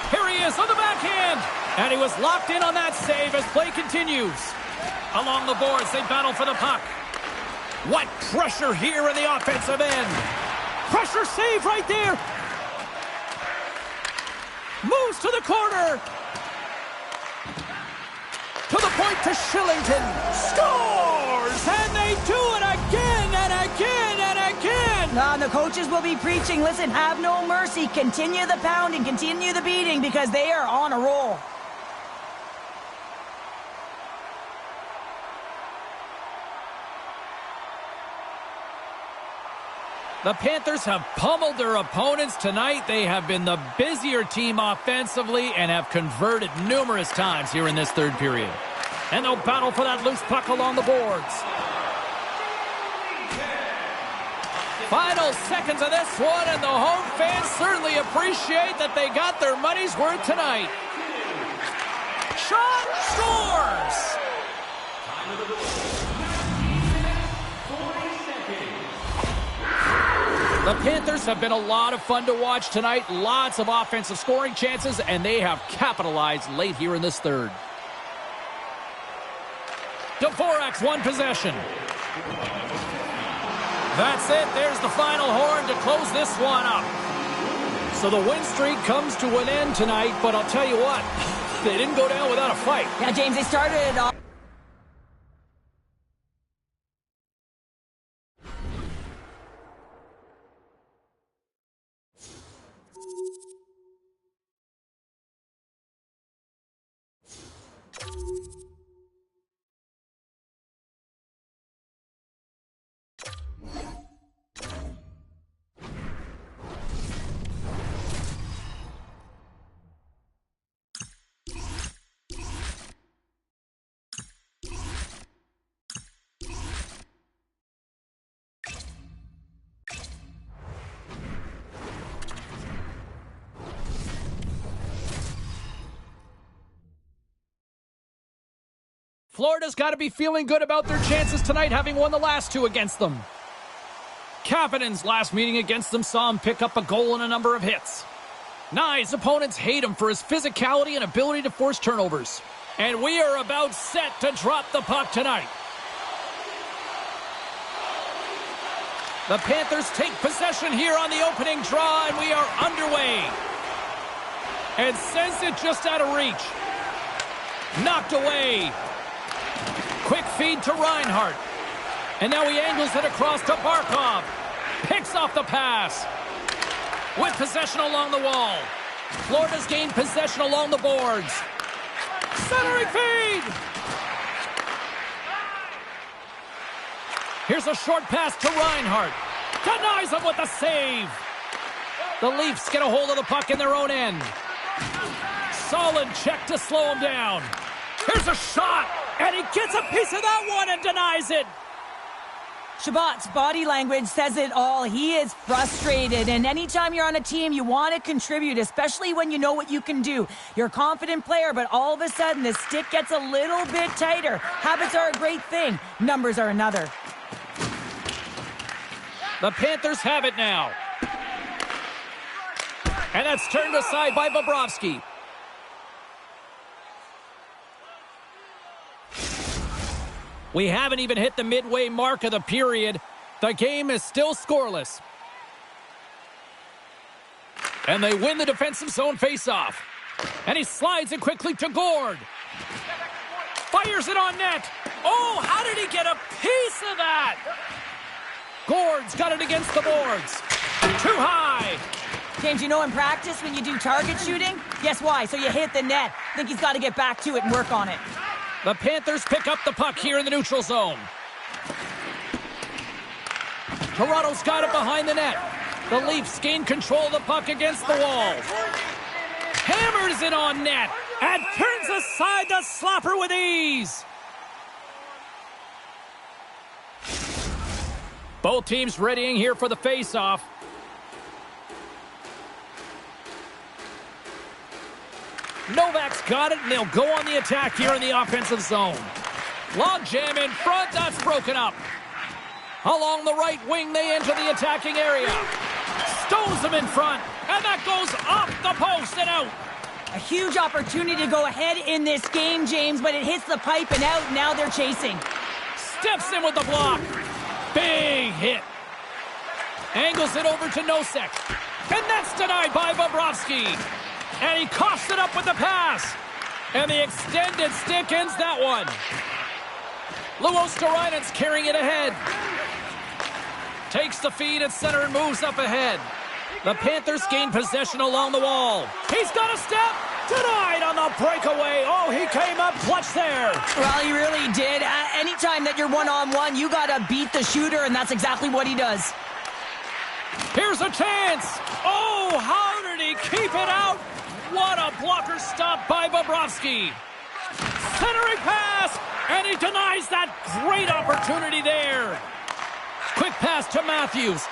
Here he is on the backhand. And he was locked in on that save as play continues. Along the boards, they battle for the puck. What pressure here in the offensive end. Pressure save right there. Moves to the corner. To the point to Shillington. Scores! And they do it again and again and again. The coaches will be preaching, listen, have no mercy. Continue the pounding, continue the beating because they are on a roll. The Panthers have pummeled their opponents tonight. They have been the busier team offensively and have converted numerous times here in this third period. And they'll battle for that loose puck along the boards. Final seconds of this one, and the home fans certainly appreciate that they got their money's worth tonight. Shot scores! The Panthers have been a lot of fun to watch tonight. Lots of offensive scoring chances, and they have capitalized late here in this third. Dvorak's won possession. That's it. There's the final horn to close this one up. So the win streak comes to an end tonight, but I'll tell you what, they didn't go down without a fight. Yeah, James, they started off. Florida's got to be feeling good about their chances tonight, having won the last two against them. Kapanen's last meeting against them saw him pick up a goal and a number of hits. Nye's opponents hate him for his physicality and ability to force turnovers. And we are about set to drop the puck tonight. The Panthers take possession here on the opening draw, and we are underway. And sends it just out of reach. Knocked away. Quick feed to Reinhart. And now he angles it across to Barkov. Picks off the pass. With possession along the wall. Florida's gained possession along the boards. Centering feed. Here's a short pass to Reinhart. Denies him with the save. The Leafs get a hold of the puck in their own end. Solid check to slow him down. Here's a shot. And he gets a piece of that one and denies it. Shabbat's body language says it all. He is frustrated, and anytime you're on a team, you want to contribute, especially when you know what you can do. You're a confident player, but all of a sudden, the stick gets a little bit tighter. Habits are a great thing. Numbers are another. The Panthers have it now. And that's turned aside by Bobrovsky. We haven't even hit the midway mark of the period. The game is still scoreless. And they win the defensive zone faceoff. And he slides it quickly to Gord. Fires it on net. Oh, how did he get a piece of that? Gord's got it against the boards. Too high. James, you know in practice when you do target shooting? Guess why? So you hit the net. I think he's got to get back to it and work on it. The Panthers pick up the puck here in the neutral zone. Toronto's got it behind the net. The Leafs gain control of the puck against the wall. Hammers it on net and turns aside the slapper with ease. Both teams readying here for the face-off. Novak's got it, and they'll go on the attack here in the offensive zone. Log jam in front, that's broken up. Along the right wing, they enter the attacking area. Stones them in front, and that goes off the post and out. A huge opportunity to go ahead in this game, James, but it hits the pipe and out. Now they're chasing. Steps in with the block. Big hit. Angles it over to Nosek. And that's denied by Bobrovsky. And he coughs it up with the pass. And the extended stick ends that one. Luostarinen carrying it ahead. Takes the feed at center and moves up ahead. The Panthers gain possession along the wall. He's got a step. Denied on the breakaway. Oh, he came up clutch there. Well, he really did. Anytime that you're one-on-one, you got to beat the shooter, and that's exactly what he does. Here's a chance. Oh, how did he keep it out? What a blocker stop by Bobrovsky. Centering pass, and he denies that great opportunity there. Quick pass to Matthews,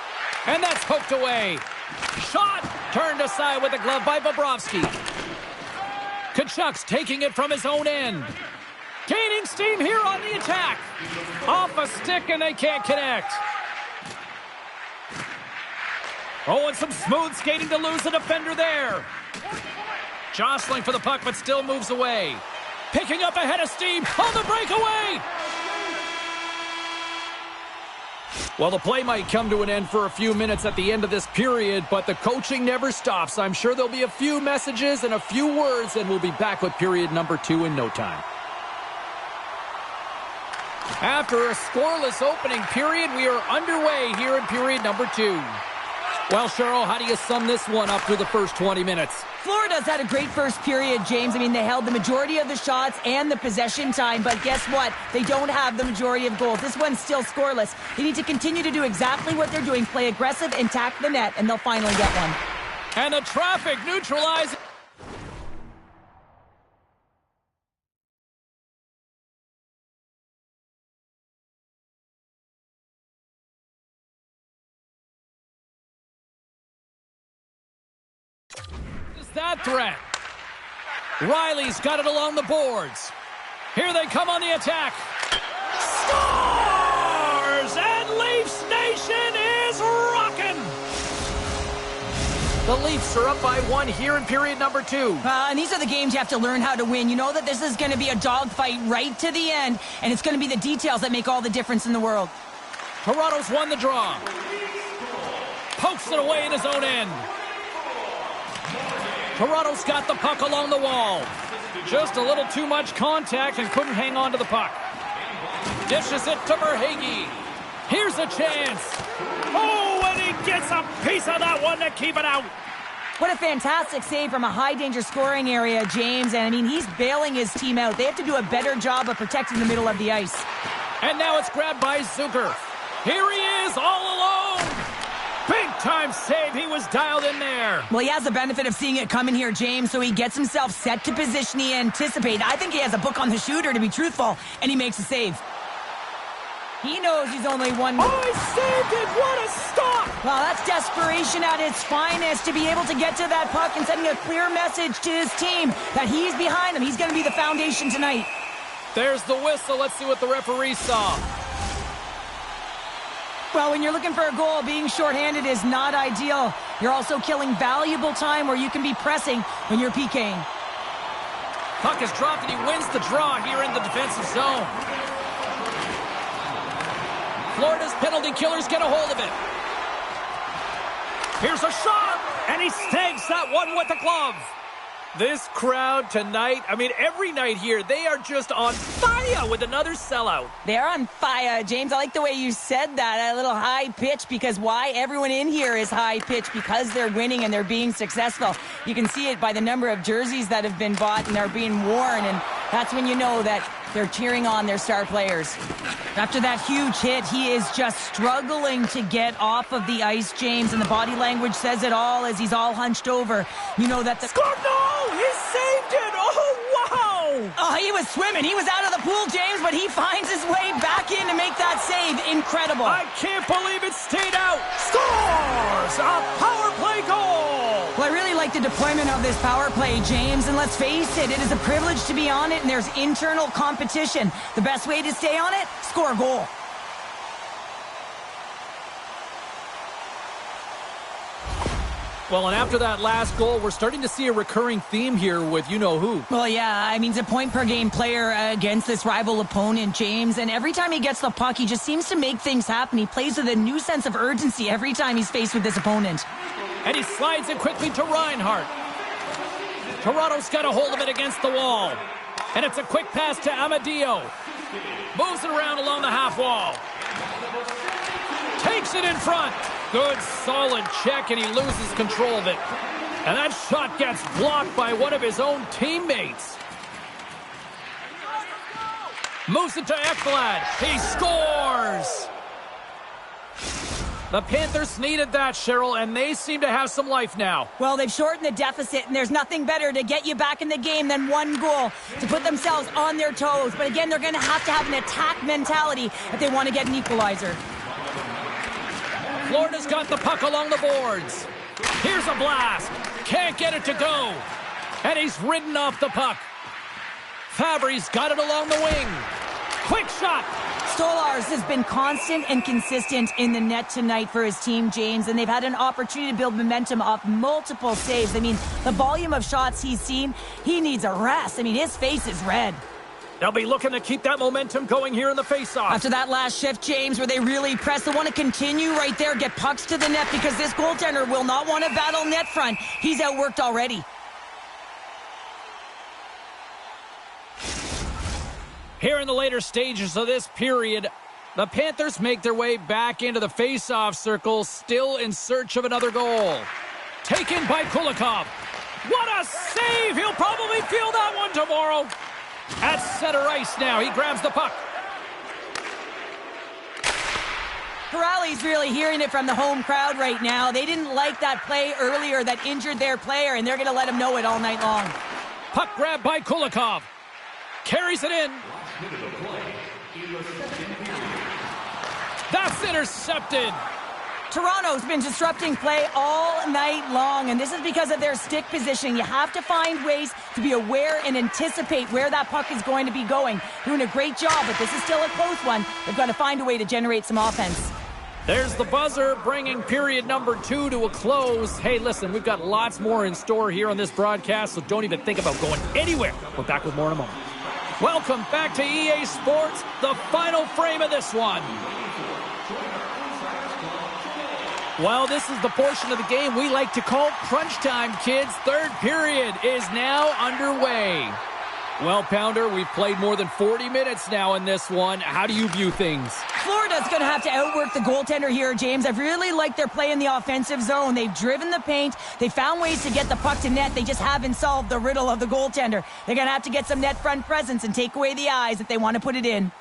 and that's poked away. Shot turned aside with the glove by Bobrovsky. Kachuk's taking it from his own end. Gaining steam here on the attack. Off a stick, and they can't connect. Oh, and some smooth skating to lose a defender there. Jostling for the puck, but still moves away. Picking up ahead of steam on the breakaway. Well, the play might come to an end for a few minutes at the end of this period, but the coaching never stops. I'm sure there'll be a few messages and a few words, and we'll be back with period number 2 in no time. After a scoreless opening period, we are underway here in period number 2. Well, Cheryl, how do you sum this one up through the first 20 minutes? Florida's had a great first period, James. I mean, they held the majority of the shots and the possession time, but guess what? They don't have the majority of goals. This one's still scoreless. They need to continue to do exactly what they're doing, play aggressive and tack the net, and they'll finally get one. And the traffic neutralized. That threat. Riley's got it along the boards. Here they come on the attack. Scores! And Leafs Nation is rocking! The Leafs are up by 1 here in period number 2. And these are the games you have to learn how to win. You know that this is going to be a dogfight right to the end, and it's going to be the details that make all the difference in the world. Toronto's won the draw. Pokes it away in his own end. Toronto's got the puck along the wall. Just a little too much contact and couldn't hang on to the puck. Dishes it to Verhaeghe. Here's a chance. Oh, and he gets a piece of that one to keep it out. What a fantastic save from a high-danger scoring area, James. And, I mean, he's bailing his team out. They have to do a better job of protecting the middle of the ice. And now it's grabbed by Zucker. Here he is, all alone. Big-time save. He was dialed in there. Well, he has the benefit of seeing it coming here, James, so he gets himself set to position he anticipated. I think he has a book on the shooter, to be truthful, and he makes a save. He knows he's only one. Oh, he saved it. What a stop. Well, that's desperation at its finest, to be able to get to that puck and sending a clear message to his team that he's behind them. He's going to be the foundation tonight. There's the whistle. Let's see what the referee saw. Well, when you're looking for a goal, being shorthanded is not ideal. You're also killing valuable time where you can be pressing when you're PKing. Puck is dropped and he wins the draw here in the defensive zone. Florida's penalty killers get a hold of it. Here's a shot, and he snags that one with the glove. This crowd tonight, I mean, every night here, they are just on fire with another sellout. They're on fire, James. I like the way you said that, a little high pitch, because why? Everyone in here is high pitch because they're winning and they're being successful. You can see it by the number of jerseys that have been bought and are being worn, and that's when you know that they're cheering on their star players. After that huge hit, he is just struggling to get off of the ice, James, and the body language says it all as he's all hunched over. You know that the... Score! No! He saved it! Oh, wow! Oh, he was swimming. He was out of the pool, James, but he finds his way back in to make that save. Incredible. I can't believe it stayed out. Scores! A power play goal! Well, I really like the deployment of this power play, James, and let's face it, it is a privilege to be on it, and there's internal competition. The best way to stay on it? Score a goal. Well, and after that last goal, we're starting to see a recurring theme here with you-know-who. Well, yeah, I mean, he's a point-per-game player against this rival opponent, James, and every time he gets the puck, he just seems to make things happen. He plays with a new sense of urgency every time he's faced with this opponent. And he slides it quickly to Reinhart. Toronto's got a hold of it against the wall. And it's a quick pass to Amadio. Moves it around along the half wall. Takes it in front. Good, solid check, and he loses control of it. And that shot gets blocked by one of his own teammates. Moves it to Ekblad. He scores! The Panthers needed that, Cheryl, and they seem to have some life now. Well, they've shortened the deficit, and there's nothing better to get you back in the game than one goal to put themselves on their toes. But again, they're going to have an attack mentality if they want to get an equalizer. Florida's got the puck along the boards. Here's a blast. Can't get it to go. And he's ridden off the puck. Fabry's got it along the wing. Quick shot. Stolarz has been constant and consistent in the net tonight for his team, James, and they've had an opportunity to build momentum off multiple saves. I mean, the volume of shots he's seen, he needs a rest. I mean, his face is red. They'll be looking to keep that momentum going here in the faceoff. After that last shift, James, where they really press, they want to continue right there, get pucks to the net, because this goaltender will not want to battle net front. He's outworked already. Here in the later stages of this period, the Panthers make their way back into the faceoff circle, still in search of another goal. Taken by Kulikov. What a save! He'll probably feel that one tomorrow. At center ice now, he grabs the puck. Corrali's really hearing it from the home crowd right now. They didn't like that play earlier that injured their player, and they're going to let him know it all night long. Puck grab by Kulikov. Carries it in. That's intercepted. Toronto's been disrupting play all night long, and this is because of their stick position. You have to find ways to be aware and anticipate where that puck is going to be going. Doing a great job, but this is still a close one. They've got to find a way to generate some offense. There's the buzzer, bringing period number 2 to a close. Hey, listen, we've got lots more in store here on this broadcast, so don't even think about going anywhere. We're back with more in a moment. Welcome back to EA Sports, the final frame of this one. Well, this is the portion of the game we like to call crunch time, kids. Third period is now underway. Well, Pounder, we've played more than 40 minutes now in this one. How do you view things? Florida's going to have to outwork the goaltender here, James. I've really liked their play in the offensive zone. They've driven the paint. They found ways to get the puck to net. They just haven't solved the riddle of the goaltender. They're going to have to get some net front presence and take away the eyes if they want to put it in.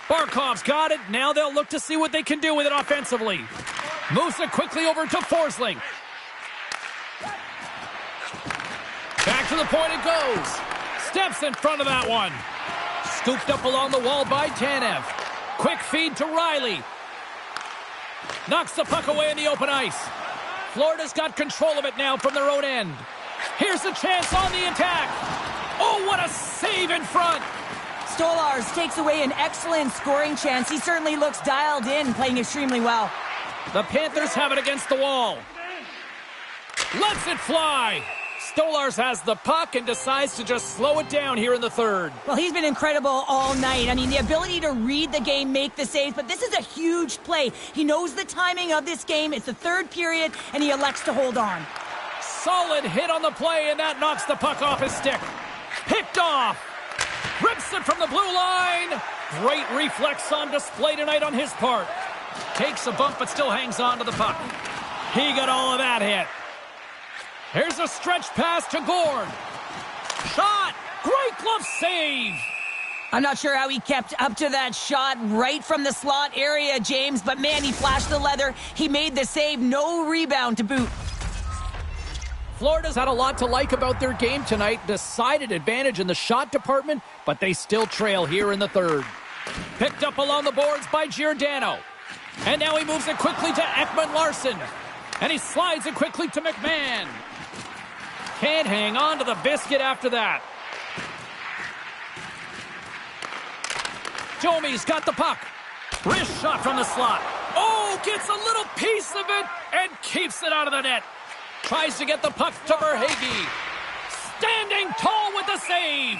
Barkov's got it. Now they'll look to see what they can do with it offensively. Moves it quickly over to Forsling. Back to the point it goes. Steps in front of that one. Scooped up along the wall by Tanev. Quick feed to Riley. Knocks the puck away in the open ice. Florida's got control of it now from their own end. Here's the chance on the attack. Oh, what a save in front. Stolarz takes away an excellent scoring chance. He certainly looks dialed in, playing extremely well. The Panthers have it against the wall. Lets it fly. Stolarz has the puck and decides to just slow it down here in the third. Well, he's been incredible all night. I mean, the ability to read the game, make the saves, but this is a huge play. He knows the timing of this game. It's the third period, and he elects to hold on. Solid hit on the play, and that knocks the puck off his stick. Picked off. Rips it from the blue line. Great reflex on display tonight on his part. Takes a bump, but still hangs on to the puck. He got all of that hit. Here's a stretch pass to Gord. Shot. Great glove save. I'm not sure how he kept up to that shot right from the slot area, James, but man, he flashed the leather. He made the save, no rebound to boot. Florida's had a lot to like about their game tonight. Decided advantage in the shot department, but they still trail here in the third. Picked up along the boards by Giordano. And now he moves it quickly to Ekman-Larsson. And he slides it quickly to McMahon. Can't hang on to the biscuit after that. Domi's got the puck. Wrist shot from the slot. Oh, gets a little piece of it and keeps it out of the net. Tries to get the puck to Verhaeghe. Standing tall with the save.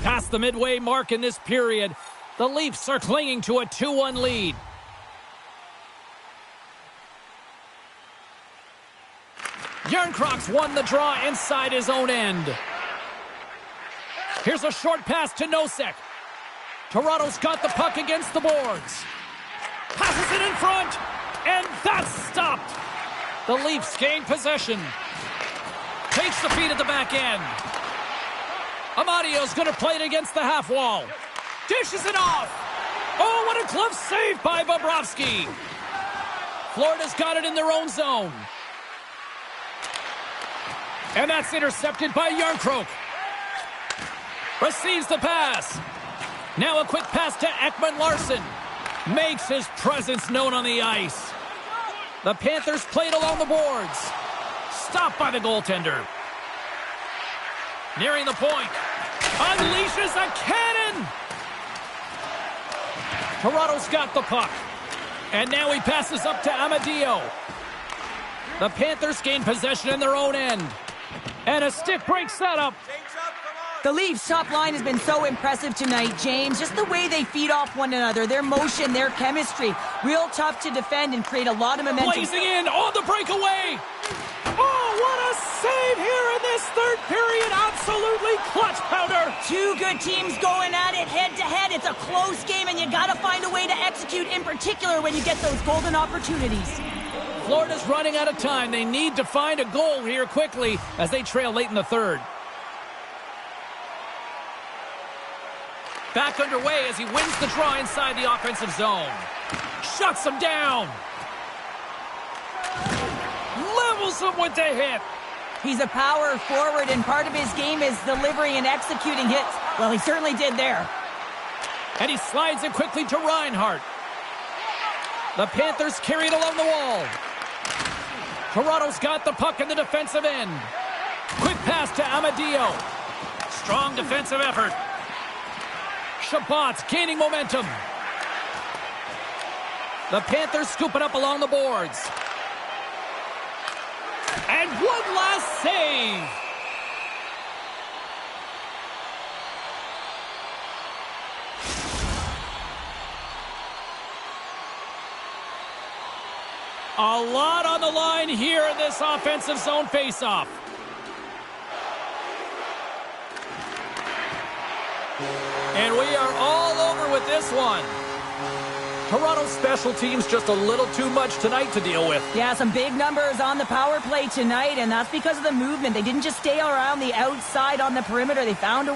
Past the midway mark in this period, the Leafs are clinging to a 2-1 lead. Järnkrok's won the draw inside his own end. Here's a short pass to Nosek. Toronto's got the puck against the boards. Passes it in front, and that's stopped. The Leafs gain possession. Takes the feed at the back end. Amadio's going to play it against the half wall. Dishes it off. Oh, what a glove save by Bobrovsky. Florida's got it in their own zone. And that's intercepted by Järnkrok. Receives the pass. Now a quick pass to Ekman-Larsson. Makes his presence known on the ice. The Panthers played along the boards. Stopped by the goaltender. Nearing the point. Unleashes a cannon. Toronto's got the puck. And now he passes up to Amadio. The Panthers gain possession in their own end. And a stick breaks that up. The Leafs' top line has been so impressive tonight, James. Just the way they feed off one another, their motion, their chemistry. Real tough to defend and create a lot of momentum. Blazing in on the breakaway. Oh, what a save here in this third period. Absolutely clutch powder. Two good teams going at it head-to-head. It's a close game, and you got to find a way to execute, in particular when you get those golden opportunities. Florida's running out of time. They need to find a goal here quickly as they trail late in the third. Back underway as he wins the draw inside the offensive zone. Shuts him down. Levels him with the hit. He's a power forward, and part of his game is delivering and executing hits. Well, he certainly did there. And he slides it quickly to Reinhart. The Panthers carry it along the wall. Toronto's got the puck in the defensive end. Quick pass to Amadio. Strong defensive effort. Shabbat's gaining momentum. The Panthers scoop it up along the boards. And one last save. A lot on the line here in this offensive zone faceoff. And we are all over with this one. Toronto's special teams just a little too much tonight to deal with. Yeah, some big numbers on the power play tonight, and that's because of the movement. They didn't just stay around the outside on the perimeter. They found a